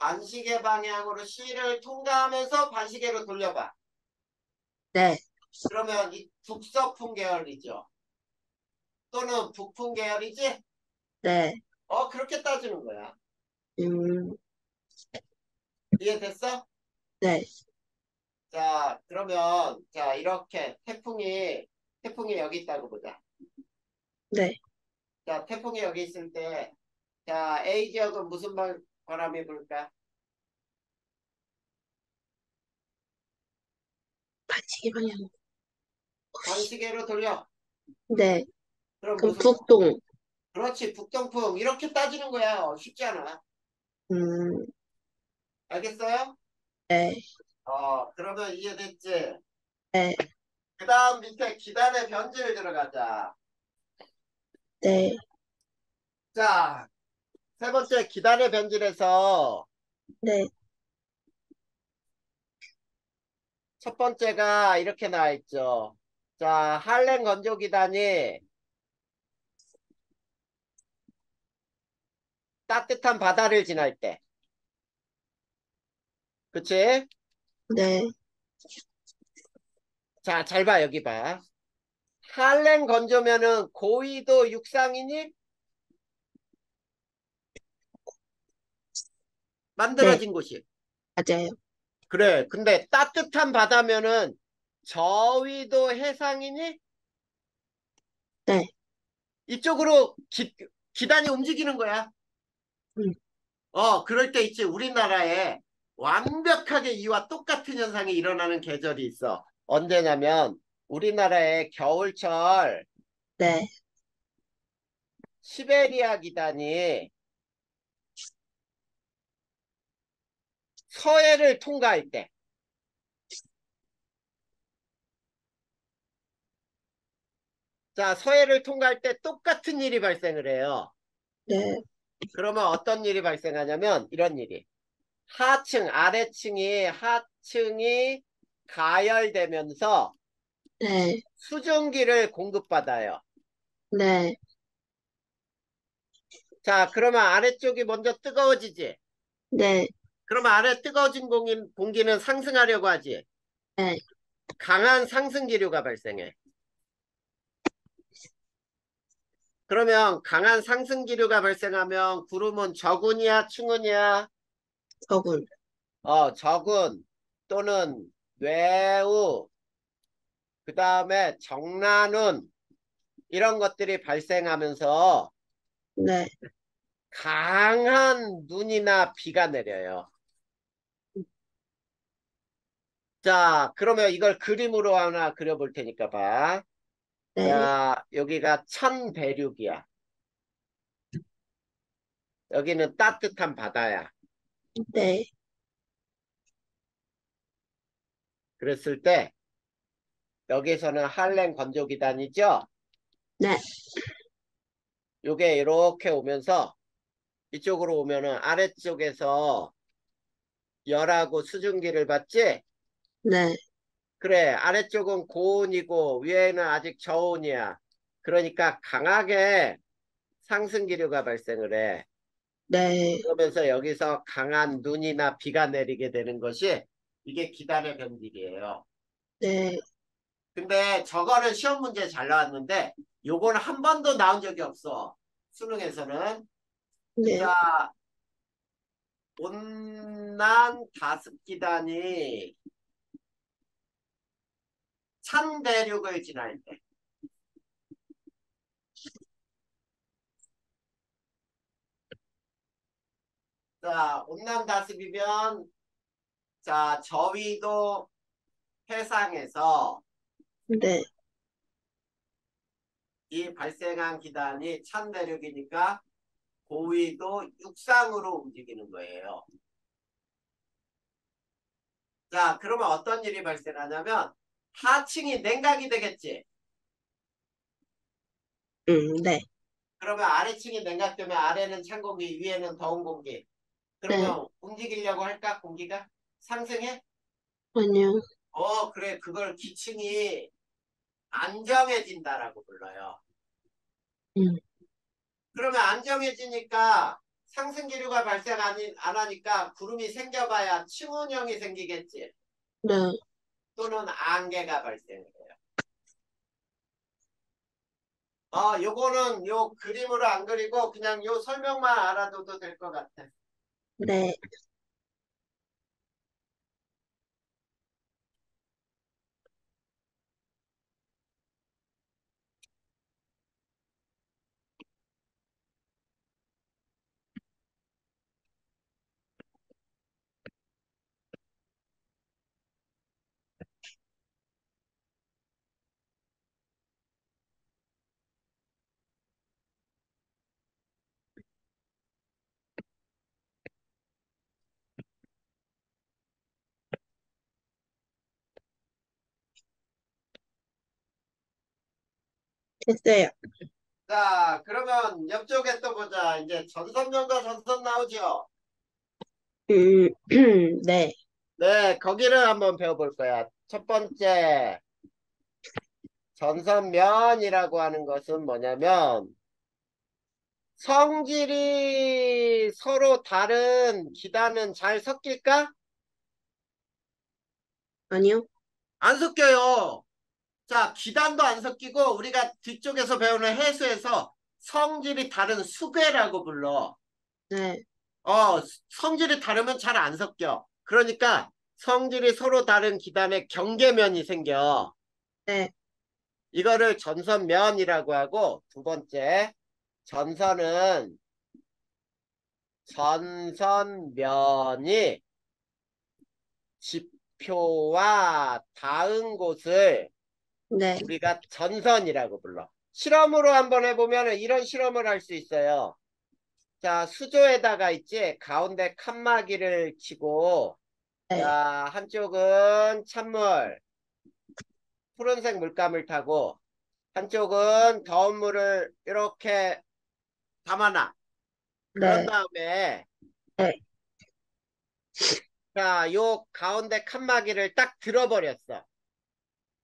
반시계 방향으로 C를 통과하면서 반시계로 돌려봐. 네, 그러면 이 북서풍 계열이죠. 또는 북풍 계열이지? 네, 그렇게 따지는 거야. 음, 이해됐어? 네, 자, 그러면 자 이렇게 태풍이 여기 있다고 보자. 네. 자, 태풍이 여기 있을 때, 자, A 지역은 무슨 바람이 불까? 반칙이 방향. 반시계로 돌려. 네, 그럼 그럼 무슨 풍? 북동. 그렇지, 북동풍. 이렇게 따지는 거야. 쉽지 않아. 음, 알겠어요? 네, 그러면 이해됐지? 네, 그 다음 밑에 기단의 변질 들어가자. 네, 자, 세 번째 기단의 변질에서 네, 첫 번째가 이렇게 나와 있죠. 자, 할렘 건조 기단이 따뜻한 바다를 지날 때. 그치? 네, 자, 잘 봐, 여기 봐. 할렘 건조면은 고위도 육상이니 네, 만들어진 곳이. 맞아요. 그래. 근데 따뜻한 바다면은 저위도 해상이니 네, 이쪽으로 기단이 움직이는 거야. 음, 그럴 때 있지. 우리나라에 완벽하게 이와 똑같은 현상이 일어나는 계절이 있어. 언제냐면 우리나라의 겨울철 네, 시베리아 기단이 서해를 통과할 때. 자, 서해를 통과할 때 똑같은 일이 발생을 해요. 네, 그러면 어떤 일이 발생하냐면 이런 일이. 하층이 가열되면서 네, 수증기를 공급받아요. 네, 자, 그러면 아래쪽이 먼저 뜨거워지지. 네, 그러면 아래 뜨거워진 공기는 상승하려고 하지. 네, 강한 상승 기류가 발생해. 그러면 강한 상승 기류가 발생하면 구름은 저군이야, 충운이야? 적은. 저군 또는 뇌우, 그 다음에 정란운 이런 것들이 발생하면서 네, 강한 눈이나 비가 내려요. 자, 그러면 이걸 그림으로 하나 그려볼 테니까 봐. 네, 자, 여기가 천대륙이야. 여기는 따뜻한 바다야. 네, 그랬을 때 여기서는 한랭 건조기단이죠. 네, 요게 이렇게 오면서 이쪽으로 오면은 아래쪽에서 열하고 수증기를 받지? 네, 그래, 아래쪽은 고온이고 위에는 아직 저온이야. 그러니까 강하게 상승기류가 발생을 해. 네, 그러면서 여기서 강한 눈이나 비가 내리게 되는 것이 이게 기단의 변질이에요. 네, 근데 저거는 시험 문제 잘 나왔는데 요거는 한 번도 나온 적이 없어. 수능에서는. 네. 자, 온난 가습기단이 찬대륙을 지날 때. 자, 온난 가습이면 자, 저위도 해상에서 네, 이 발생한 기단이 찬대륙이니까 고위도 육상으로 움직이는 거예요. 자, 그러면 어떤 일이 발생하냐면 하층이 냉각이 되겠지. 네, 그러면 아래층이 냉각되면 아래는 찬 공기, 위에는 더운 공기. 네. 그러면 움직이려고 할까? 공기가 상승해? 아니요. 그래. 그걸 기층이 안정해진다라고 불러요. 음, 그러면 안정해지니까 상승 기류가 발생 안 하니까 구름이 생겨봐야 층운형이 생기겠지. 네, 또는 안개가 발생해요. 요거는 요 그림으로 안 그리고 그냥 요 설명만 알아둬도 될 것 같아. 네. 됐어요. 자, 그러면 옆쪽에 또 보자. 이제 전선면과 전선 나오죠? 음, 네, 네, 거기를 한번 배워볼 거야. 첫 번째, 전선면이라고 하는 것은 뭐냐면, 성질이 서로 다른 기단은 잘 섞일까? 아니요. 안 섞여요. 자, 기단도 안 섞이고, 우리가 뒤쪽에서 배우는 해수에서 성질이 다른 수괴라고 불러. 네, 성질이 다르면 잘 안 섞여. 그러니까 성질이 서로 다른 기단에 경계면이 생겨. 네, 이거를 전선면이라고 하고, 두 번째, 전선은 전선면이 지표와 닿은 곳을 네, 우리가 전선이라고 불러. 실험으로 한번 해보면 이런 실험을 할 수 있어요. 자, 수조에다가 있지, 가운데 칸막이를 치고, 네, 자, 한쪽은 찬물, 푸른색 물감을 타고, 한쪽은 더운 물을 이렇게 담아놔. 그런 네, 다음에, 네, 자, 요 가운데 칸막이를 딱 들어버렸어.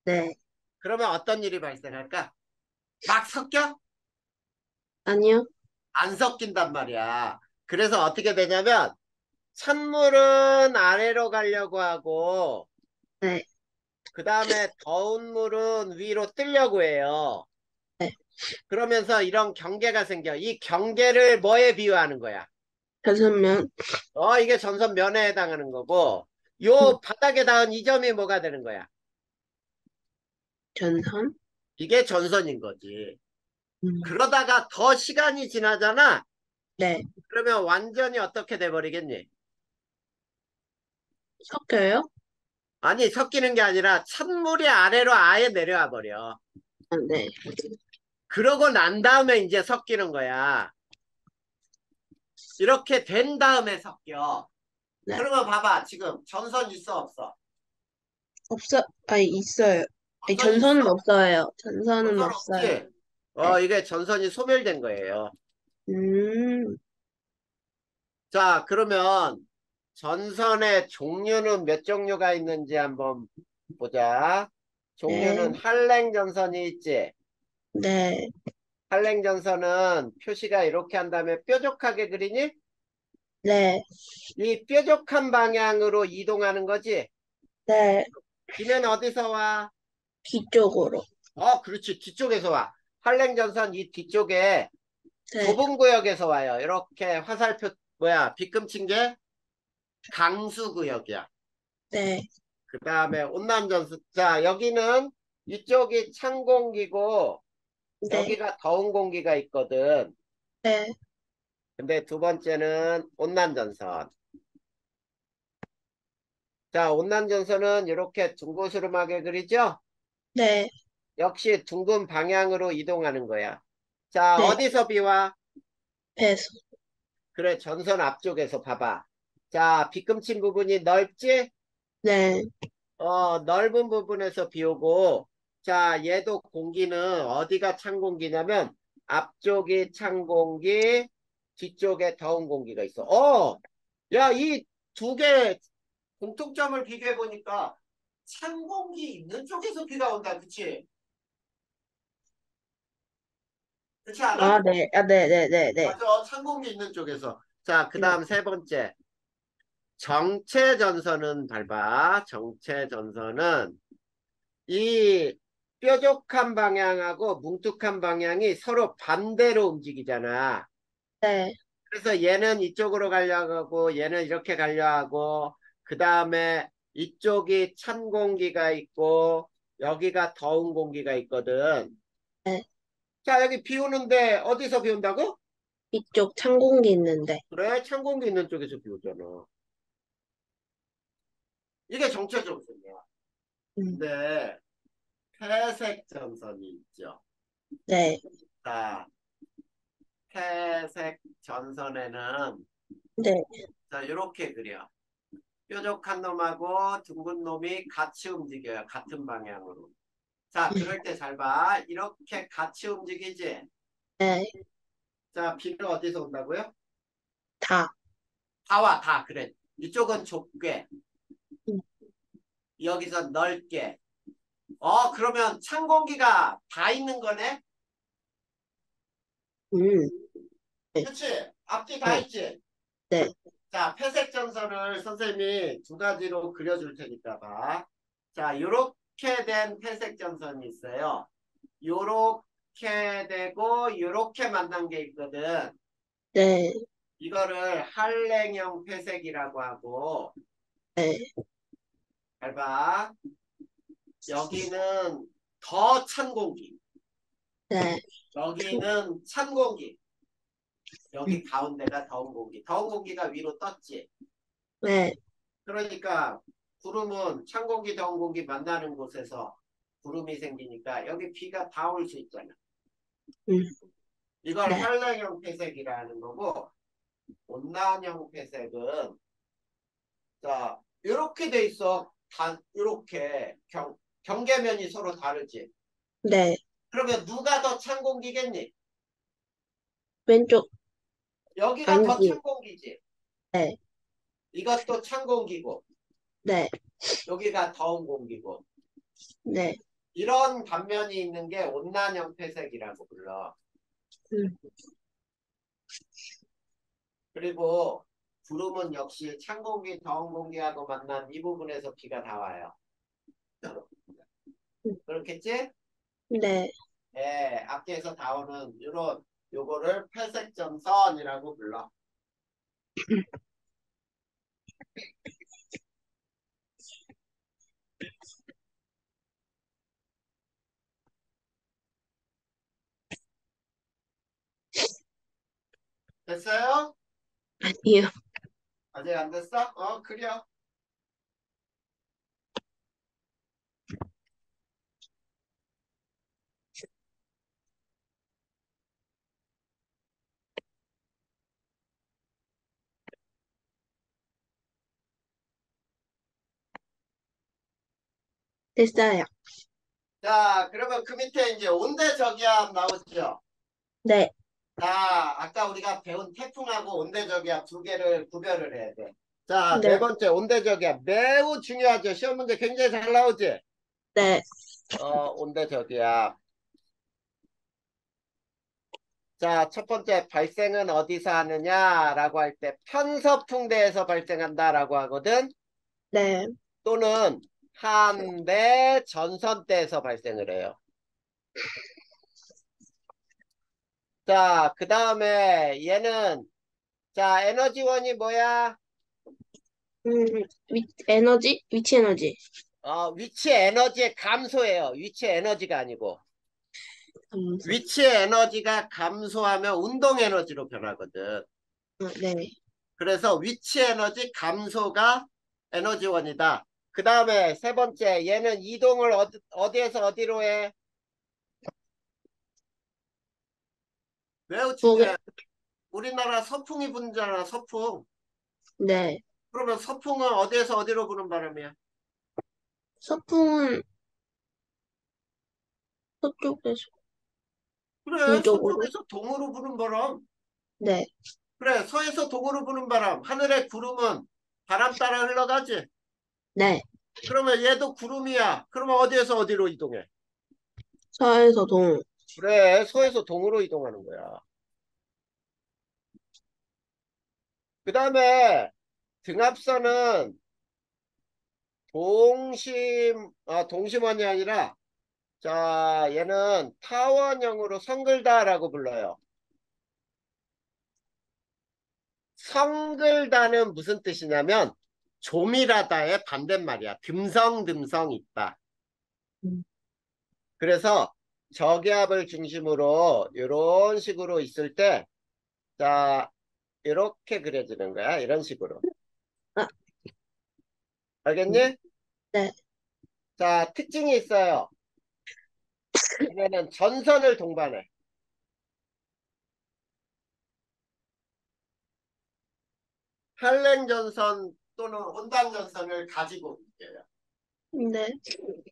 네. 그러면 어떤 일이 발생할까? 막 섞여? 아니요. 안 섞인단 말이야. 그래서 어떻게 되냐면, 찬물은 아래로 가려고 하고, 네, 그 다음에 더운 물은 위로 뜨려고 해요. 네. 그러면서 이런 경계가 생겨. 이 경계를 뭐에 비유하는 거야? 전선면, 이게 전선면에 해당하는 거고, 음, 요 바닥에 닿은 이 점이 뭐가 되는 거야? 전선, 이게 전선인 거지. 음, 그러다가 더 시간이 지나잖아? 네. 그러면 완전히 어떻게 돼버리겠니? 섞여요? 아니, 섞이는 게 아니라 찬물이 아래로 아예 내려와 버려. 아, 네. 그러고 난 다음에 이제 섞이는 거야. 이렇게 된 다음에 섞여. 네. 그러면 봐봐. 지금 전선 있어, 없어? 아니, 있어요. 아니, 전선 전선은 있어? 없어요. 전선은 전선 없어요. 없지? 네. 이게 전선이 소멸된 거예요. 음, 자, 그러면 전선의 종류는 몇 종류가 있는지 한번 보자. 네. 종류는 한랭전선이 있지. 네. 한랭전선은 표시가 이렇게 한 다음에 뾰족하게 그리니 네. 이 뾰족한 방향으로 이동하는 거지. 네. 비는 어디서 와? 뒤쪽으로. 그렇지. 뒤쪽에서 와. 한랭전선 이 뒤쪽에 네. 좁은 구역에서 와요. 이렇게 화살표, 빗금친 게 강수구역이야. 네. 그 다음에 온난전선. 자, 여기는 이쪽이 찬 공기고 네. 여기가 더운 공기가 있거든. 네. 근데 두 번째는 온난전선. 자, 온난전선은 이렇게 둥그스름하게 그리죠? 네. 역시 둥근 방향으로 이동하는 거야. 자, 네. 어디서 비와? 배수. 그래, 전선 앞쪽에서 봐봐. 자, 빗금친 부분이 넓지? 네. 넓은 부분에서 비 오고, 자, 얘도 공기는 어디가 찬 공기냐면, 앞쪽이 찬 공기, 뒤쪽에 더운 공기가 있어. 야, 이 두 개 공통점을 비교해 보니까, 찬 공기 있는 쪽에서 비가 온다, 그치? 그렇지 아, 않아? 네. 아, 네, 네, 네, 네. 맞아, 찬 공기 있는 쪽에서. 자, 그 네. 다음 세 번째. 정체 전선은 밟아. 정체 전선은 이 뾰족한 방향하고 뭉툭한 방향이 서로 반대로 움직이잖아. 네. 그래서 얘는 이쪽으로 가려고 하고 얘는 이렇게 가려 하고 그 다음에 이쪽이 찬 공기가 있고 여기가 더운 공기가 있거든. 네. 자, 여기 비 오는데 어디서 비 온다고? 이쪽 찬 공기 있는데. 그래, 찬 공기 있는 쪽에서 비 오잖아. 이게 정체 전선이야. 음. 근데 회색 전선이 있죠. 네. 자, 회색 전선에는 네. 자, 이렇게 그려. 뾰족한 놈하고 둥근 놈이 같이 움직여요. 같은 방향으로. 자, 그럴 때 잘 봐. 이렇게 같이 움직이지? 네. 자, 비는 어디서 온다고요? 다. 다 와, 다. 그래. 이쪽은 좁게, 음. 여기서 넓게. 그러면 찬 공기가 다 있는 거네? 음. 네. 그치? 앞뒤 다 네. 있지? 네. 자, 회색 전선을 선생님이 두 가지로 그려줄 테니까 봐. 자, 요렇게 된 회색 전선이 있어요. 요렇게 되고 요렇게 만난 게 있거든. 네. 이거를 한랭형 회색이라고 하고 네. 잘 봐. 여기는 더 찬 공기. 네. 여기는 찬 공기. 음. 여기 가운데가 더운 공기. 더운 공기가 위로 떴지. 네. 그러니까 구름은 찬 공기, 더운 공기 만나는 곳에서 구름이 생기니까 여기 비가 다 올 수 있잖아. 음. 이걸 네. 한랭형 회색이라는 거고 온난형 회색은 자 이렇게 돼 있어. 다 이렇게 경계면이 서로 다르지. 네. 그러면 누가 더 찬 공기겠니? 왼쪽 여기가 더 안기. 찬 공기지. 네. 이것도 찬 공기고 네. 여기가 더운 공기고 네. 이런 단면이 있는 게 온난형 회색이라고 불러. 음. 그리고 구름은 역시 찬 공기, 더운 공기하고 만난 이 부분에서 비가 다 와요. 그렇겠지? 네. 예, 앞뒤에서 다 오는 요거를 회색점선이라고 불러. 됐어요? 아니요. 아직 안 됐어? 그려. 됐어요. 자, 그러면 그 밑에 이제 온대저기압 나오죠? 네. 자, 아까 우리가 배운 태풍하고 온대저기압 두 개를 구별을 해야 돼. 자, 네 네. 번째 온대저기압 매우 중요하죠. 시험 문제 굉장히 잘 나오지? 네. 온대저기압. 자, 첫 번째 발생은 어디서 하느냐라고 할 때 편서풍대에서 발생한다라고 하거든. 네. 또는 한대 전선대에서 발생을 해요. 자, 그 다음에 얘는 자, 에너지원이 뭐야? 음, 에너지? 위치 에너지. 위치 에너지의 감소예요. 위치 에너지가 아니고. 감소. 위치 에너지가 감소하면 운동 에너지로 변하거든. 네. 그래서 위치 에너지 감소가 에너지원이다. 그 다음에 세 번째, 얘는 이동을 어디에서 어디로 해? 매우 보게. 중요해. 우리나라 서풍이 분잖아, 서풍. 네. 그러면 서풍은 어디에서 어디로 부는 바람이야? 서풍은 서쪽에서 그래, 동쪽으로. 서쪽에서 동으로 부는 바람. 네. 그래, 서에서 동으로 부는 바람. 하늘의 구름은 바람 따라 흘러가지. 네. 그러면 얘도 구름이야. 그러면 어디에서 어디로 이동해? 서에서 동. 그래, 서에서 동으로 이동하는 거야. 그 다음에 등압선은 동심원이 아니라, 자, 얘는 타원형으로 성글다라고 불러요. 성글다는 무슨 뜻이냐면, 조밀하다의 반대말이야. 듬성듬성 있다. 음. 그래서 저기압을 중심으로 이런 식으로 있을 때, 자, 이렇게 그려지는 거야. 이런 식으로. 아, 알겠니? 네. 자, 특징이 있어요. 얘네는 전선을 동반해. 한랭전선 또는 온당전선을 가지고 있어요. 네.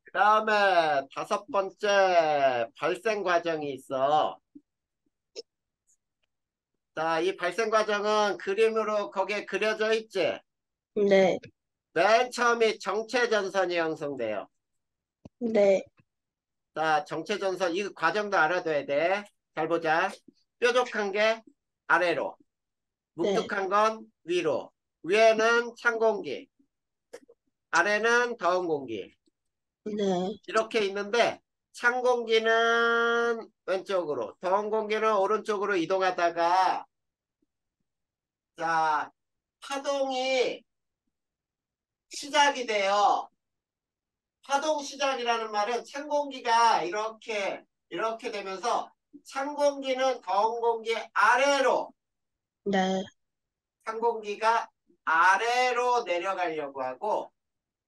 그 다음에 다섯 번째 발생 과정이 있어. 자, 이 발생 과정은 그림으로 거기에 그려져 있지? 네. 맨 처음이 정체전선이 형성돼요. 네. 자, 정체전선, 이 과정도 알아둬야 돼. 잘 보자. 뾰족한 게 아래로, 네. 뭉툭한 건 위로. 위에는 찬 공기, 아래는 더운 공기. 네. 이렇게 있는데, 찬 공기는 왼쪽으로, 더운 공기는 오른쪽으로 이동하다가, 자, 파동이 시작이 돼요. 파동 시작이라는 말은 찬 공기가 이렇게 되면서 찬 공기는 더운 공기 아래로, 네. 찬 공기가 아래로 내려가려고 하고,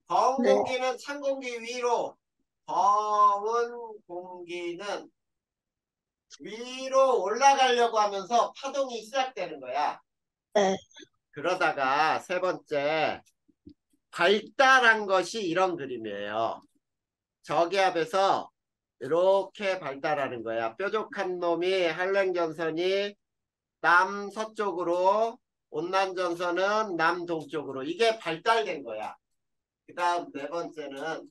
더운 네. 공기는 찬 공기 위로, 더운 공기는 위로 올라가려고 하면서 파동이 시작되는 거야. 네. 그러다가 세 번째, 발달한 것이 이런 그림이에요. 저기압에서 이렇게 발달하는 거야. 뾰족한 놈이 한랭전선이 남서쪽으로, 온난전선은 남동쪽으로. 이게 발달된 거야. 그 다음 네 번째는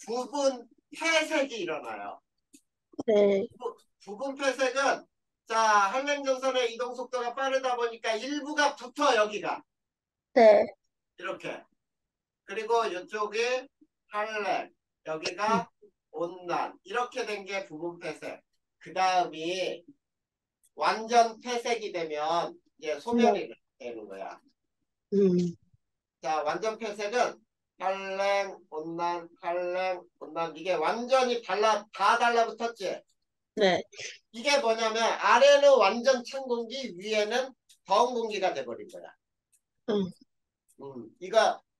부분 폐색이 일어나요. 네. 부분 폐색은 자, 한랭전선의 이동 속도가 빠르다 보니까 일부가 붙어 여기가 네. 이렇게. 그리고 이쪽이 한랭, 여기가 온난. 이렇게 된 게 부분 폐색. 그 다음이 완전 폐색이 되면 이제 네. 소멸이 되는 거야. 음, 자, 완전 폐색은 한랭, 온난, 한랭, 온난. 이게 완전히 다 달라붙었지? 네. 이게 뭐냐면 아래는 완전 찬 공기, 위에는 더운 공기가 돼버린 거야. 음,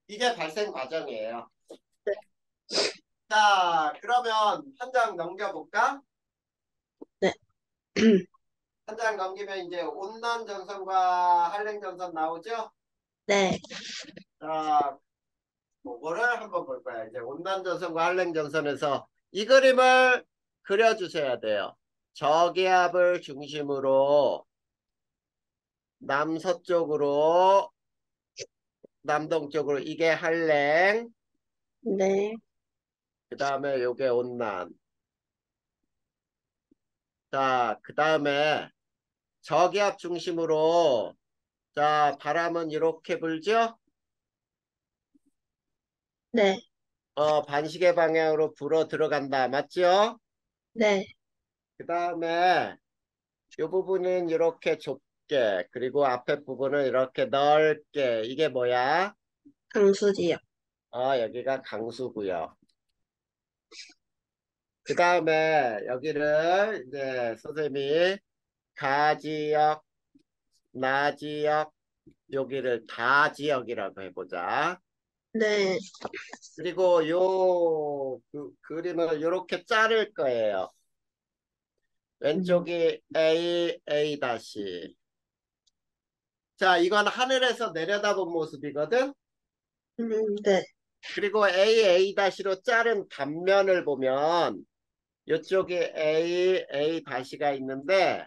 이게 발생 과정이에요. 네. 자, 그러면 한 장 넘겨볼까? 네. 한 장 넘기면 이제 온난 전선과 한랭 전선 나오죠? 네. 자, 그거를 한번 볼 거야. 이제 온난 전선과 한랭 전선에서 이 그림을 그려주셔야 돼요. 저기압을 중심으로 남서쪽으로 남동쪽으로 이게 한랭, 네. 그 다음에 요게 온난. 자, 그 다음에 저기압 중심으로 자, 바람은 이렇게 불죠? 네. 반시계 방향으로 불어 들어간다. 맞죠? 네. 그 다음에 이 부분은 이렇게 좁게, 그리고 앞에 부분은 이렇게 넓게. 이게 뭐야? 강수지요. 여기가 강수구요. 그 다음에 여기를 이제 선생님이 가지역, 나지역, 여기를 다지역이라고 해보자. 네. 그리고 그림을 이렇게 자를 거예요. 음, 왼쪽이 A 다시. 자, 이건 하늘에서 내려다본 모습이거든. 네. 그리고 A 다시로 자른 단면을 보면 이쪽에 A 다시가 있는데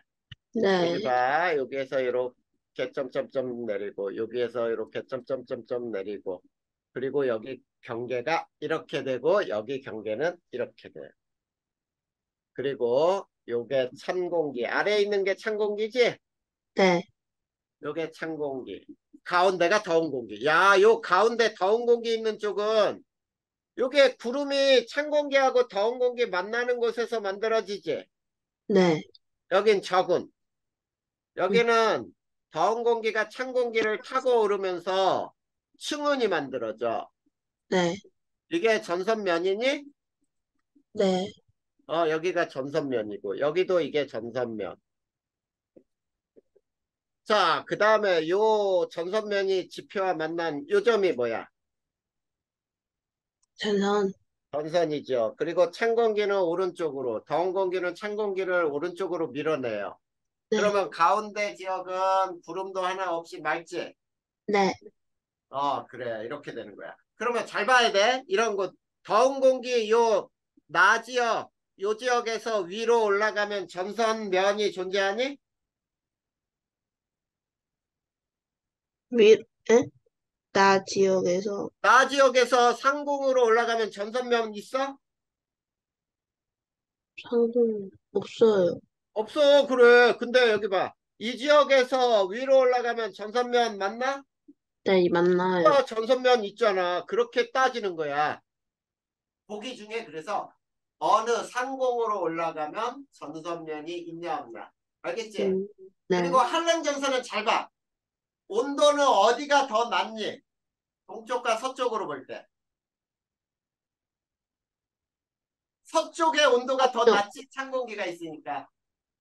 여기 네. 봐. 여기에서 이렇게 점점점 내리고 여기에서 이렇게 점점점점 내리고 그리고 여기 경계가 이렇게 되고 여기 경계는 이렇게 돼요. 그리고 요게 찬 공기. 아래에 있는 게 찬 공기지? 네. 요게 찬 공기. 가운데가 더운 공기. 야, 요 가운데 더운 공기 있는 쪽은 요게 구름이 찬 공기하고 더운 공기 만나는 곳에서 만들어지지. 네. 여긴 적은. 음, 여기는 더운 공기가 찬 공기를 타고 오르면서 충운이 만들어져. 네. 이게 전선면이니? 네. 여기가 전선면이고 여기도 이게 전선면. 자, 그 다음에 요 전선면이 지표와 만난 요 점이 뭐야? 전선. 전선이죠. 그리고 찬 공기는 오른쪽으로, 더운 공기는 찬 공기를 오른쪽으로 밀어내요. 네. 그러면 가운데 지역은 구름도 하나 없이 맑지? 네. 그래. 이렇게 되는 거야. 그러면 잘 봐야 돼. 이런 곳. 더운 공기 나지역, 요 지역에서 위로 올라가면 전선면이 존재하니? 위, 에? 나 지역에서 나지역에서 상공으로 올라가면 전선면 있어? 상승 없어요. 없어. 그래. 근데 여기 봐. 이 지역에서 위로 올라가면 전선면 맞나? 네, 맞나요? 전선면 있잖아. 그렇게 따지는 거야. 보기 중에 그래서 어느 상공으로 올라가면 전선면이 있냐 없냐. 알겠지? 음, 그리고 네. 한랭전선은 잘 봐. 온도는 어디가 더 낮니? 동쪽과 서쪽으로 볼 때. 서쪽의 온도가 더 쪽. 낮지 찬 공기가 있으니까.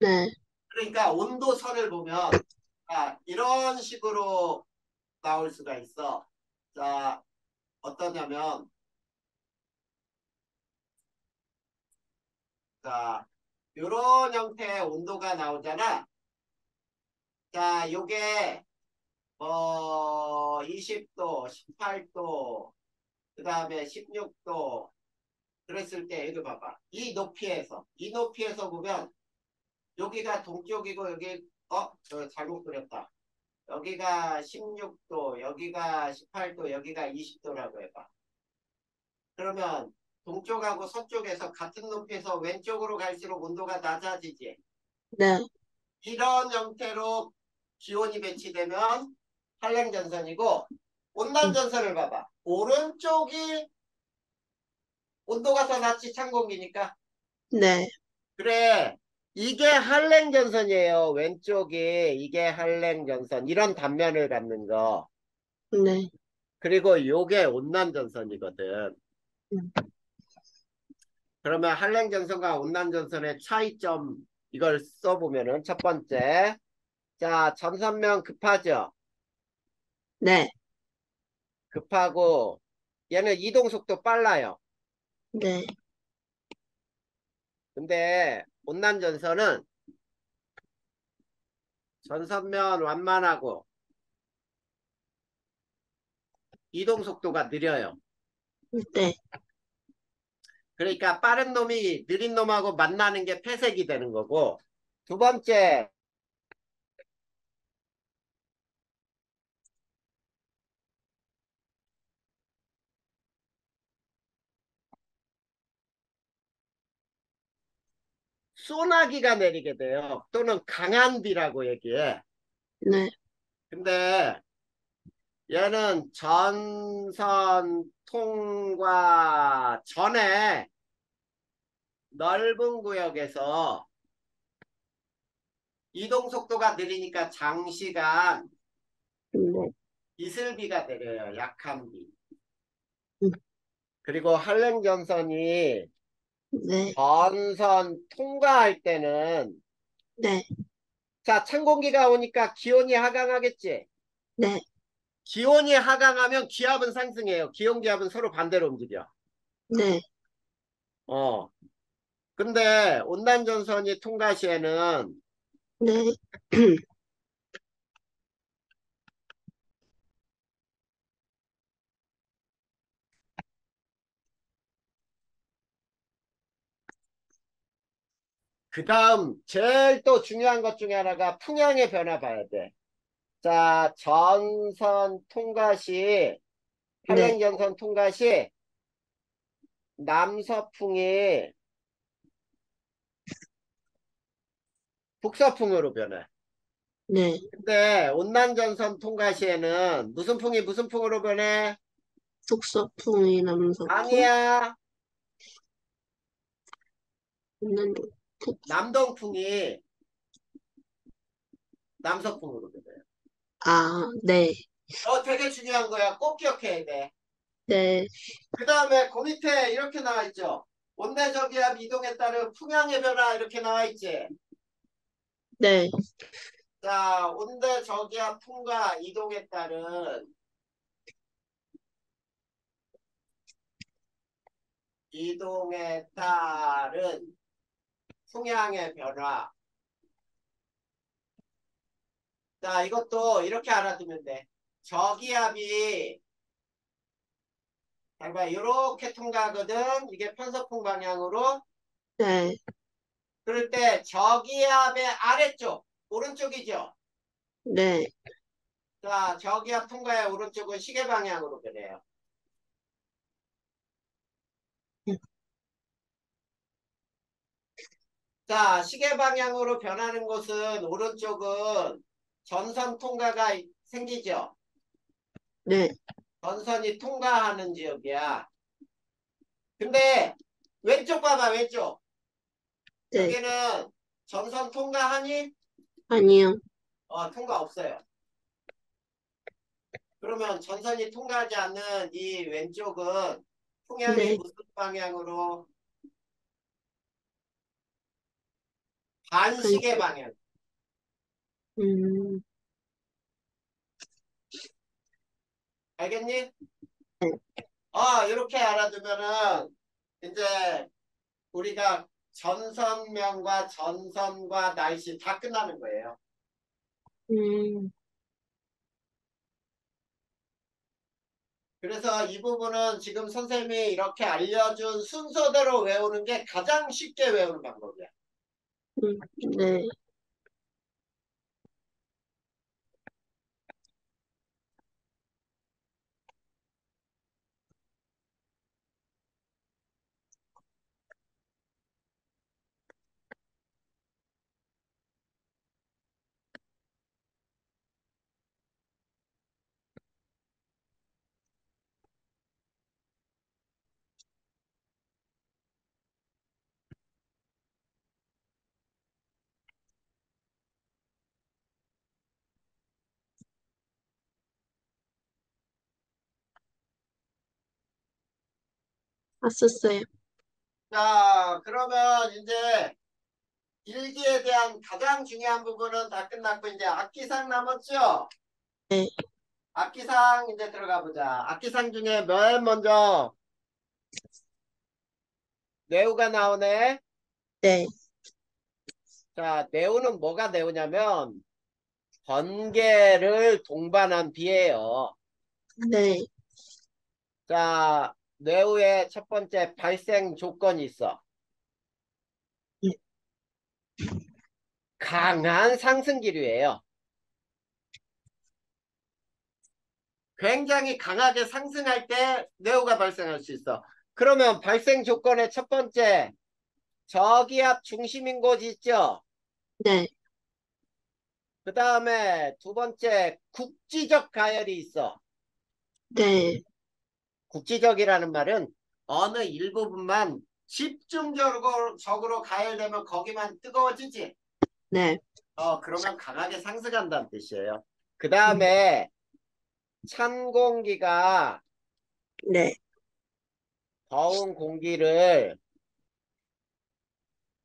네. 그러니까 온도선을 보면 이런 식으로 나올 수가 있어. 자, 어떠냐면 자, 요런 형태의 온도가 나오잖아. 자, 요게 20도, 18도, 그 다음에 16도 그랬을 때 여기 봐봐. 이 높이에서 보면 여기가 동쪽이고 여기 저 잘못 그렸다. 여기가 16도, 여기가 18도, 여기가 20도라고 해봐. 그러면 동쪽하고 서쪽에서 같은 높이에서 왼쪽으로 갈수록 온도가 낮아지지. 네. 이런 형태로 기온이 배치되면 한랭전선이고 음, 온난전선을 봐봐. 오른쪽이 온도가 더 낮지 찬공기니까. 네, 그래. 이게 한랭전선이에요. 왼쪽이 이게 한랭전선. 이런 단면을 갖는 거. 네, 그리고 요게 온난전선이거든. 음, 그러면 한랭전선과 온난전선의 차이점 이걸 써보면은 첫 번째. 자, 전선면 급하죠. 네, 급하고 얘는 이동속도 빨라요. 네, 근데 온난전선은 전선면 완만하고 이동속도가 느려요. 네, 그러니까 빠른 놈이 느린 놈하고 만나는 게 폐색이 되는 거고 두 번째 소나기가 내리게 돼요. 또는 강한 비라고 얘기해. 네, 근데 얘는 전선 통과 전에 넓은 구역에서 이동 속도가 느리니까 장시간 네, 이슬비가 내려요. 약한 비. 음, 그리고 한랭전선이 네, 전선 통과할 때는 네, 자, 찬 공기가 오니까 기온이 하강하겠지. 네, 기온이 하강하면 기압은 상승해요. 기온 기압은 서로 반대로 움직여. 네, 어. 근데 온난전선이 통과 시에는 네, 그 다음 제일 또 중요한 것 중에 하나가 풍향의 변화 봐야 돼. 자, 전선 통과 시, 네, 한랭전선 통과 시 남서풍이 북서풍으로 변해. 네, 근데 온난전선 통과 시에는 무슨 풍이 무슨 풍으로 변해? 속서풍이 남서풍, 아니야. 있는 쪽, 남동풍이 남서풍으로 변해. 아, 네, 되게 중요한 거야. 꼭 기억해야 돼. 네, 그 다음에 그 밑에 이렇게 나와 있죠. 온내저기압 이동에 따른 풍향의 변화 이렇게 나와 있지. 네, 자, 온대저기압 풍과 이동에 따른 풍향의 변화. 자, 이것도 이렇게 알아두면 돼. 저기압이 봐 이렇게 통과하거든. 이게 편서풍 방향으로. 네, 그럴 때 저기압의 아래쪽, 오른쪽이죠. 네, 자, 저기압 통과의 오른쪽은 시계 방향으로 변해요. 음, 자, 시계 방향으로 변하는 곳은 오른쪽은 전선 통과가 생기죠. 네, 전선이 통과하는 지역이야. 근데 왼쪽 봐봐, 왼쪽. 네, 여기는 전선 통과하니? 아니요, 통과 없어요. 그러면 전선이 통과하지 않는 이 왼쪽은 풍향이 네, 무슨 방향으로? 반시계 한쪽, 방향. 음, 알겠니? 네, 이렇게 알아두면은 이제 우리가 전선면과 전선과 날씨 다 끝나는 거예요. 음, 그래서 이 부분은 지금 선생님이 이렇게 알려준 순서대로 외우는 게 가장 쉽게 외우는 방법이야. 네. 왔었어요. 자, 그러면 이제 일기에 대한 가장 중요한 부분은 다 끝났고 이제 악기상 남았죠? 네, 악기상 이제 들어가 보자. 악기상 중에 맨 먼저 뇌우가 나오네. 네, 자, 뇌우는 뭐가 뇌우냐면 번개를 동반한 비예요. 네, 자, 뇌우의 첫 번째 발생 조건이 있어. 네, 강한 상승 기류예요. 굉장히 강하게 상승할 때 뇌우가 발생할 수 있어. 그러면 발생 조건의 첫 번째 저기압 중심인 곳 있죠? 네, 그 다음에 두 번째 국지적 가열이 있어. 네, 국지적이라는 말은 어느 일부분만 집중적으로 가열되면 거기만 뜨거워지지. 네, 그러면 강하게 상승한다는 뜻이에요. 그 음, 다음에 찬 공기가 네, 더운 공기를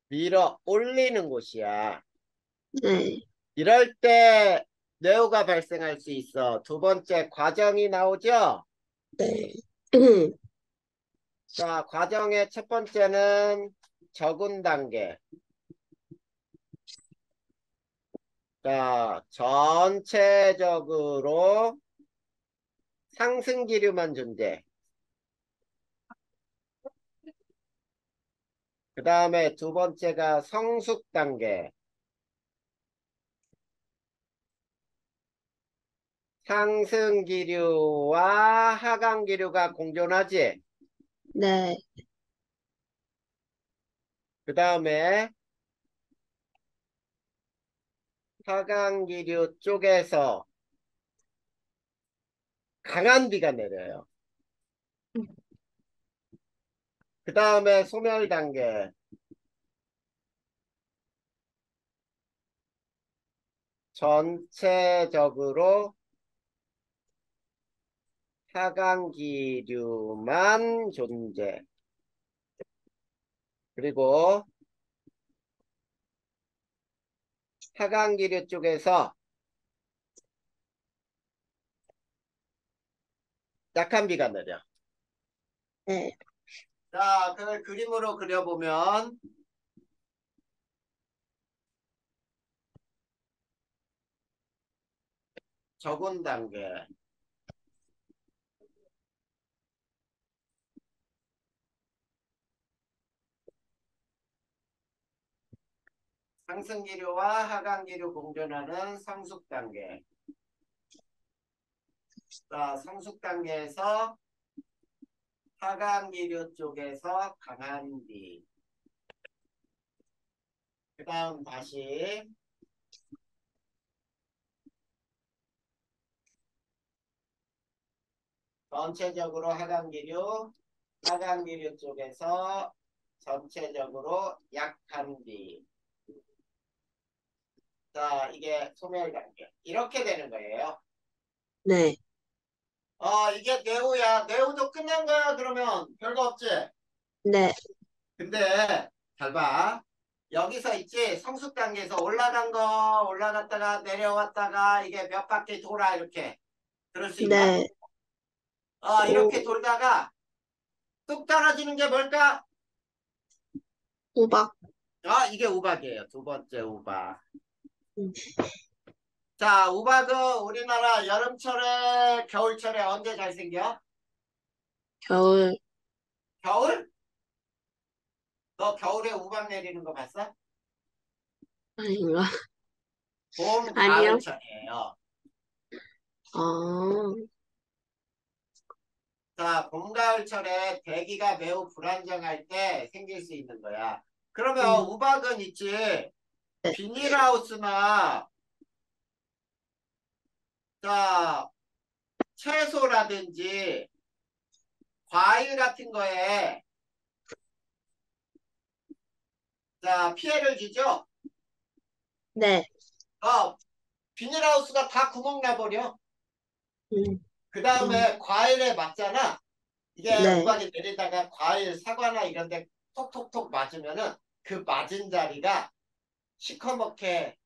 밀어 올리는 곳이야. 네, 이럴 때 뇌우가 발생할 수 있어. 두 번째 과정이 나오죠? 네, 자, 과정의 첫 번째는 적은 단계. 자, 전체적으로 상승 기류만 존재. 그 다음에 두 번째가 성숙 단계. 상승 기류와 하강 기류가 공존하지. 네, 그 다음에 하강 기류 쪽에서 강한 비가 내려요. 그 다음에 소멸 단계. 전체적으로 하강 기류만 존재. 그리고 하강 기류 쪽에서 약한 비가 내려. 네, 자, 그걸 그림으로 그려보면 적은 단계. 상승 기류와 하강 기류 공존하는 성숙 단계. 자, 성숙 단계에서 하강 기류 쪽에서 강한 비. 그 다음 다시 전체적으로 하강 기류, 하강 기류 쪽에서 전체적으로 약한 비. 자, 이게 소멸 단계. 이렇게 되는 거예요. 네, 이게 네오야. 네오도 끝난 거야. 그러면 별거 없지. 네, 근데 잘 봐. 여기서 있지. 성숙 단계에서 올라간 거 올라갔다가 내려왔다가 이게 몇 바퀴 돌아 이렇게. 그럴 수 있나? 네, 이렇게 오, 돌다가 뚝 떨어지는 게 뭘까? 호박, 이게 우박이에요. 두 번째 우박. 음, 자, 우박은 우리나라 여름철에 겨울철에 언제 잘 생겨? 겨울, 겨울? 너 겨울에 우박 내리는 거 봤어? 아닌가? 봄, 아니요, 가을철이에요. 아, 자, 봄, 가을철에 대기가 매우 불안정할 때 생길 수 있는 거야. 그러면 음, 우박은 있지. 네, 비닐하우스나 자, 채소라든지 과일 같은 거에 자, 피해를 주죠. 네, 어, 비닐하우스가 다 구멍 나버려. 음, 그 음, 다음에 과일에 맞잖아. 이게 네. 우박이 내리다가 과일, 사과나 이런 데 톡톡톡 맞으면은 그 맞은 자리가 시커멓게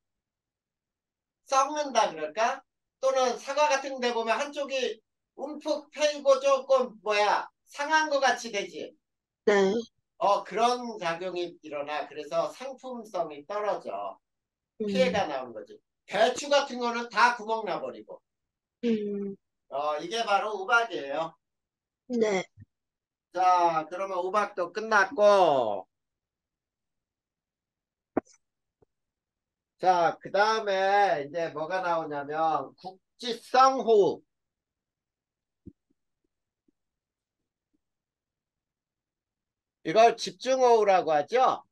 썩는다 그럴까? 또는 사과 같은 데 보면 한쪽이 움푹 패이고 조금 상한 것 같이 되지. 네. 그런 작용이 일어나. 그래서 상품성이 떨어져. 음. 피해가 나오는 거지. 배추 같은 거는 다 구멍 나버리고. 음. 이게 바로 우박이에요. 네. 자, 그러면 우박도 끝났고. 자, 그 다음에 이제 뭐가 나오냐면 국지성 호우. 이걸 집중호우라고 하죠.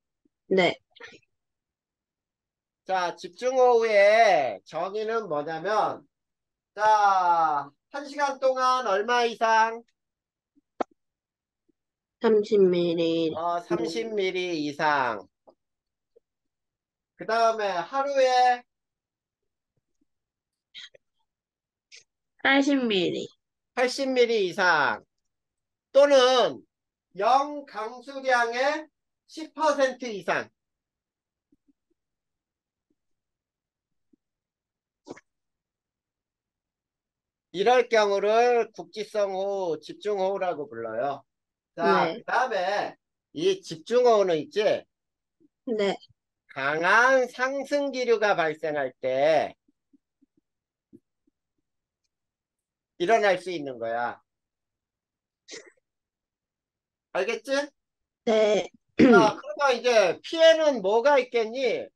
네. 자, 집중호우의 정의는 뭐냐면, 자, 1시간 동안 얼마 이상? 30mm. 네. 30mm 이상. 그 다음에 하루에 80mm. 80mm 이상. 또는 0 강수량의 10% 이상. 이럴 경우를 국지성호우, 집중호우라고 불러요. 자, 네. 그 다음에 이 집중호우는 있지? 네. 강한 상승기류가 발생할 때 일어날 수 있는 거야. 알겠지? 네. 자, 그러면 이제 피해는 뭐가 있겠니?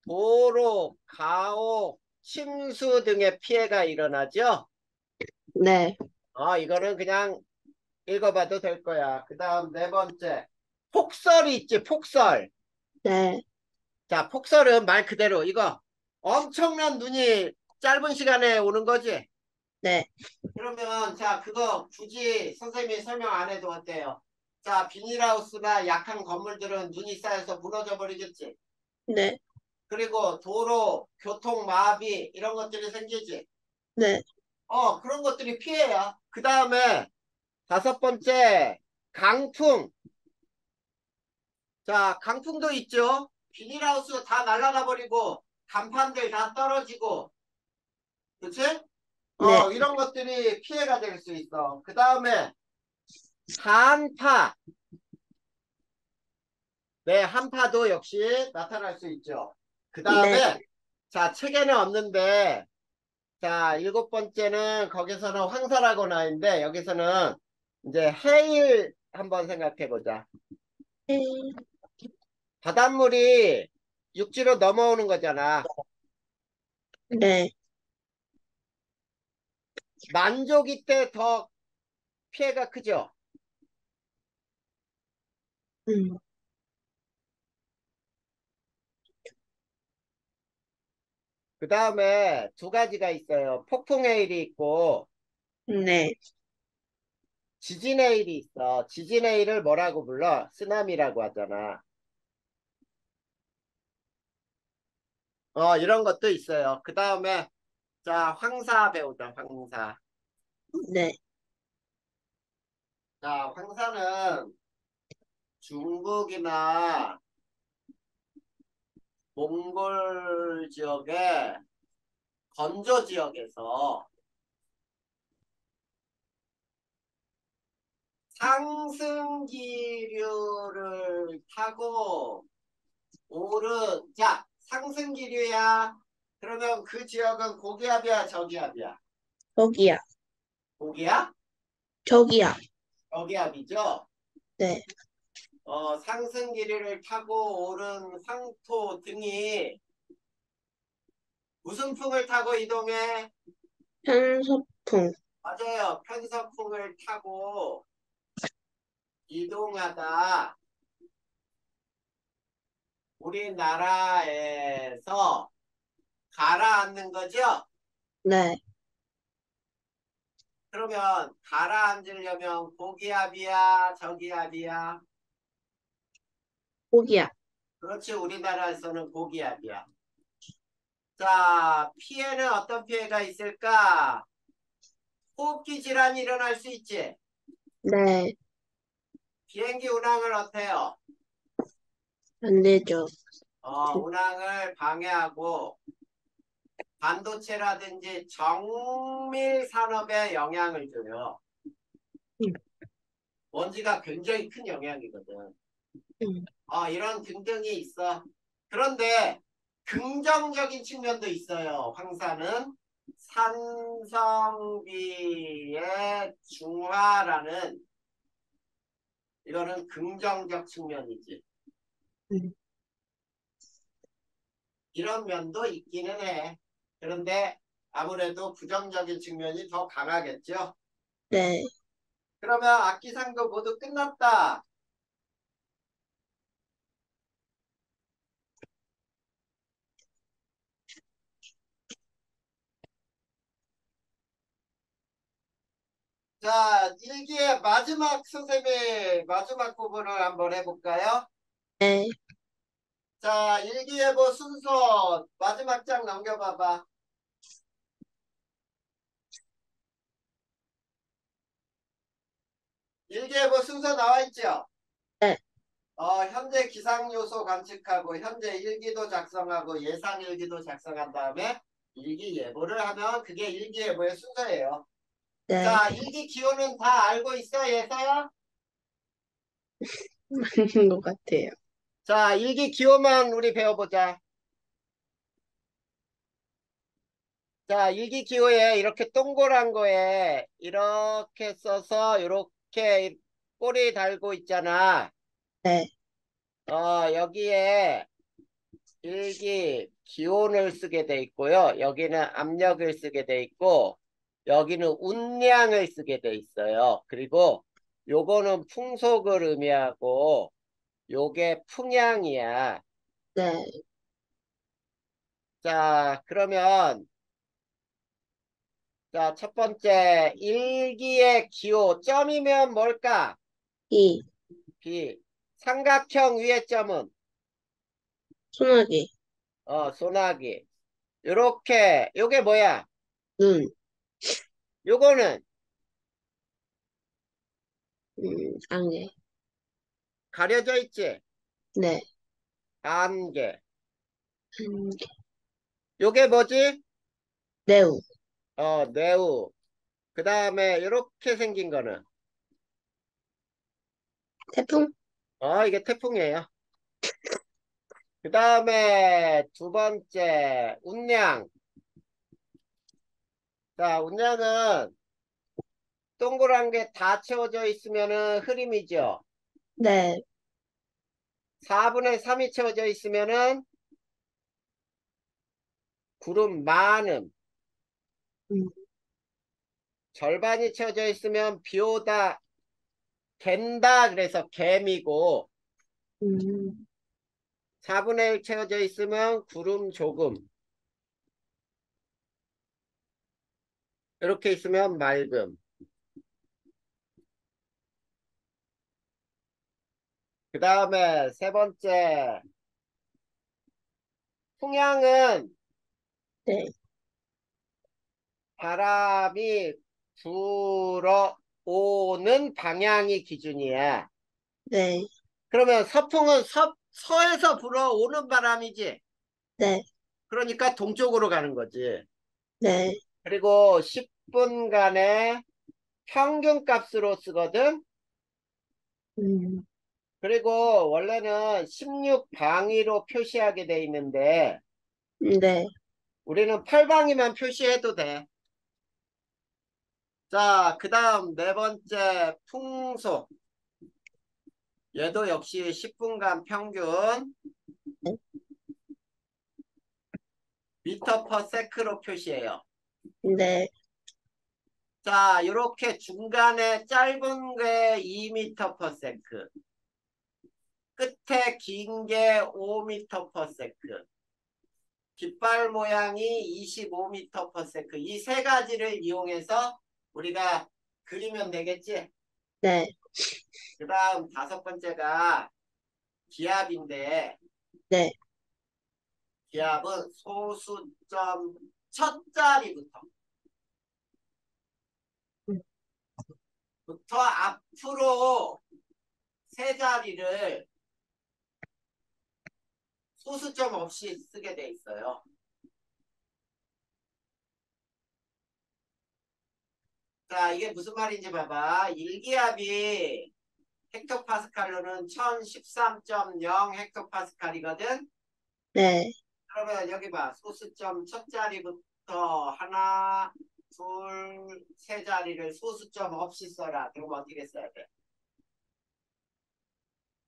도로, 가옥, 침수 등의 피해가 일어나죠? 네. 이거는 그냥 읽어봐도 될 거야. 그 다음 네 번째. 폭설이 있지, 폭설. 네. 자, 폭설은 말 그대로 이거 엄청난 눈이 짧은 시간에 오는 거지. 네. 그러면 자, 그거 굳이 선생님이 설명 안 해도 어때요? 자, 비닐하우스나 약한 건물들은 눈이 쌓여서 무너져 버리겠지. 네. 그리고 도로, 교통 마비 이런 것들이 생기지. 네. 그런 것들이 피해야. 그 다음에 다섯 번째, 강풍. 자, 강풍도 있죠. 비닐하우스 다 날아가 버리고 간판들 다 떨어지고, 그치? 네. 이런 것들이 피해가 될 수 있어. 그 다음에 한파. 네, 한파도 역시 나타날 수 있죠. 그 네. 다음에 자, 책에는 없는데 자, 일곱 번째는 거기서는 황사라고 나와 있는데 여기서는 이제 해일 한번 생각해 보자. 바닷물이 육지로 넘어오는 거잖아. 네. 만조기 때 더 피해가 크죠. 음. 그 다음에 두 가지가 있어요. 폭풍해일이 있고 네. 지진해일이 있어. 지진해일을 뭐라고 불러? 쓰나미라고 하잖아. 이런 것도 있어요. 그 다음에 자, 황사 배우자, 황사. 네. 자, 황사는 중국이나 몽골 지역의 건조 지역에서 상승기류를 타고 자, 상승기류야. 그러면 그 지역은 고기압이야, 저기압이야? 저기야. 고기압? 저기야. 저기압이죠? 네. 상승기류를 타고 오른 황토 등이 무슨 풍을 타고 이동해? 편서풍. 맞아요. 편서풍을 타고 이동하다 우리나라에서 가라앉는 거죠? 네. 그러면 가라앉으려면 고기압이야, 저기압이야? 고기야. 그렇지, 우리나라에서는 고기압이야. 자, 피해는 어떤 피해가 있을까? 호흡기 질환이 일어날 수 있지. 네. 비행기 운항을 어때요? 안 되죠. 운항을 방해하고 반도체라든지 정밀 산업에 영향을 줘요. 음, 먼지가 굉장히 큰 영향이거든. 음, 이런 등등이 있어. 그런데 긍정적인 측면도 있어요. 황사는 산성비의 중화라는 이거는 긍정적 측면이지. 음. 이런 면도 있기는 해. 그런데 아무래도 부정적인 측면이 더 강하겠죠. 네. 그러면 악기상도 모두 끝났다. 자, 일기의 마지막 선생님의 마지막 부분을 한번 해볼까요? 네. 자, 일기예보 순서 마지막 장 넘겨봐봐. 일기예보 순서 나와 있죠? 네. 현재 기상 요소 관측하고 현재 일기도 작성하고 예상 일기도 작성한 다음에 일기예보를 하면 그게 일기예보의 순서예요. 네. 자, 일기 기호는 다 알고 있어, 예서야? 맞는 것 같아요. 자, 일기 기호만 우리 배워보자. 자, 일기 기호에 이렇게 동그란 거에 이렇게 써서 이렇게 꼬리 달고 있잖아. 네. 여기에 일기 기온을 쓰게 돼 있고요. 여기는 압력을 쓰게 돼 있고, 여기는 운량을 쓰게 돼 있어요. 그리고 요거는 풍속을 의미하고, 요게 풍향이야. 네. 자, 그러면, 자, 첫 번째, 일기의 기호, 점이면 뭘까? 이. 비. 삼각형 위의 점은, 소나기. 소나기. 요렇게, 요게 뭐야? 눈. 요거는 안개. 가려져 있지? 네. 안개. 안개. 요게 뭐지? 레우. 네우. 그 다음에 이렇게 생긴 거는 태풍. 이게 태풍이에요. 그 다음에 두 번째 운량. 자, 운량은 동그란 게 다 채워져 있으면은 흐림이죠. 네. 4분의 3이 채워져 있으면은 구름 많음. 음, 절반이 채워져 있으면 비 오다 갠다 그래서 갬이고, 음, 4분의 1 채워져 있으면 구름 조금. 이렇게 있으면 맑음. 그 다음에 세 번째 풍향은 네. 바람이 불어오는 방향이 기준이야. 네. 그러면 서풍은 서에서 불어오는 바람이지. 네. 그러니까 동쪽으로 가는 거지. 네. 그리고 10분간의 평균 값으로 쓰거든. 음, 그리고 원래는 16방위로 표시하게 돼 있는데 네. 우리는 8방위만 표시해도 돼. 자, 그 다음 네 번째 풍속. 얘도 역시 10분간 평균 미터 퍼 세크로 표시해요. 네. 자, 이렇게 중간에 짧은 게 2미터 퍼 세크, 끝에 긴 게 5미터 퍼 세크, 깃발 모양이 25미터 퍼 세크. 이 세 가지를 이용해서 우리가 그리면 되겠지? 네. 그 다음 다섯 번째가 기압인데 네. 기압은 소수점 첫 자리부터 부터 앞으로 세 자리를 소수점 없이 쓰게 돼 있어요. 자, 이게 무슨 말인지 봐봐. 일기압이 헥토파스칼로는 1013.0 헥토파스칼이거든. 네, 그러면 여기 봐. 소수점 첫 자리부터 하나, 둘, 세 자리를 소수점 없이 써라. 그럼 어떻게 써야 돼?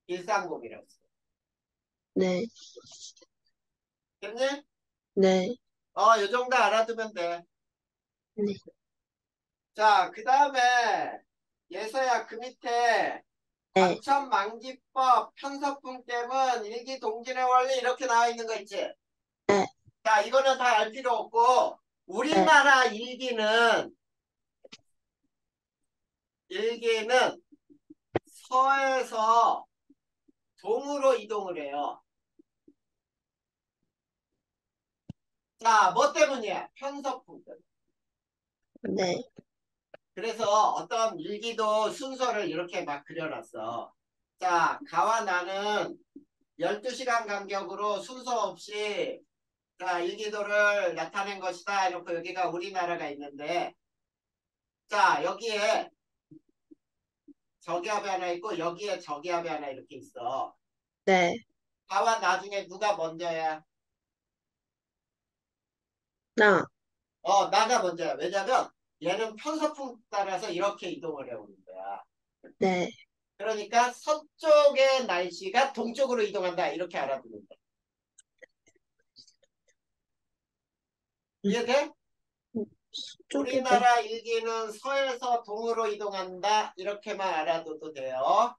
130이라고 써. 네, 됐니? 네, 요 정도 알아두면 돼. 네, 자, 그 다음에 예서야 그 밑에 네, 광천만기법 편서풍댐은 일기동진의 원리 이렇게 나와 있는 거 있지? 네, 자, 이거는 다 알 필요 없고 네, 우리나라 일기는 서에서 동으로 이동을 해요. 자, 뭐 때문이야? 편서풍 때문에. 네, 그래서 어떤 일기도 순서를 이렇게 막 그려놨어. 자, 가와 나는 12시간 간격으로 순서 없이 자, 일기도를 나타낸 것이다. 이렇게 여기가 우리나라가 있는데 자, 여기에 저기압이 하나 있고 여기에 저기압이 하나 이렇게 있어. 네, 가와 나중에 누가 먼저야? 나, 나가 먼저야. 왜냐면 얘는 편서풍 따라서 이렇게 이동을 해오는 거야. 네, 그러니까 서쪽의 날씨가 동쪽으로 이동한다. 이렇게 알아두는 거야. 이해돼? 쪽에, 네, 우리나라 일기는 서에서 동으로 이동한다. 이렇게만 알아둬도 돼요.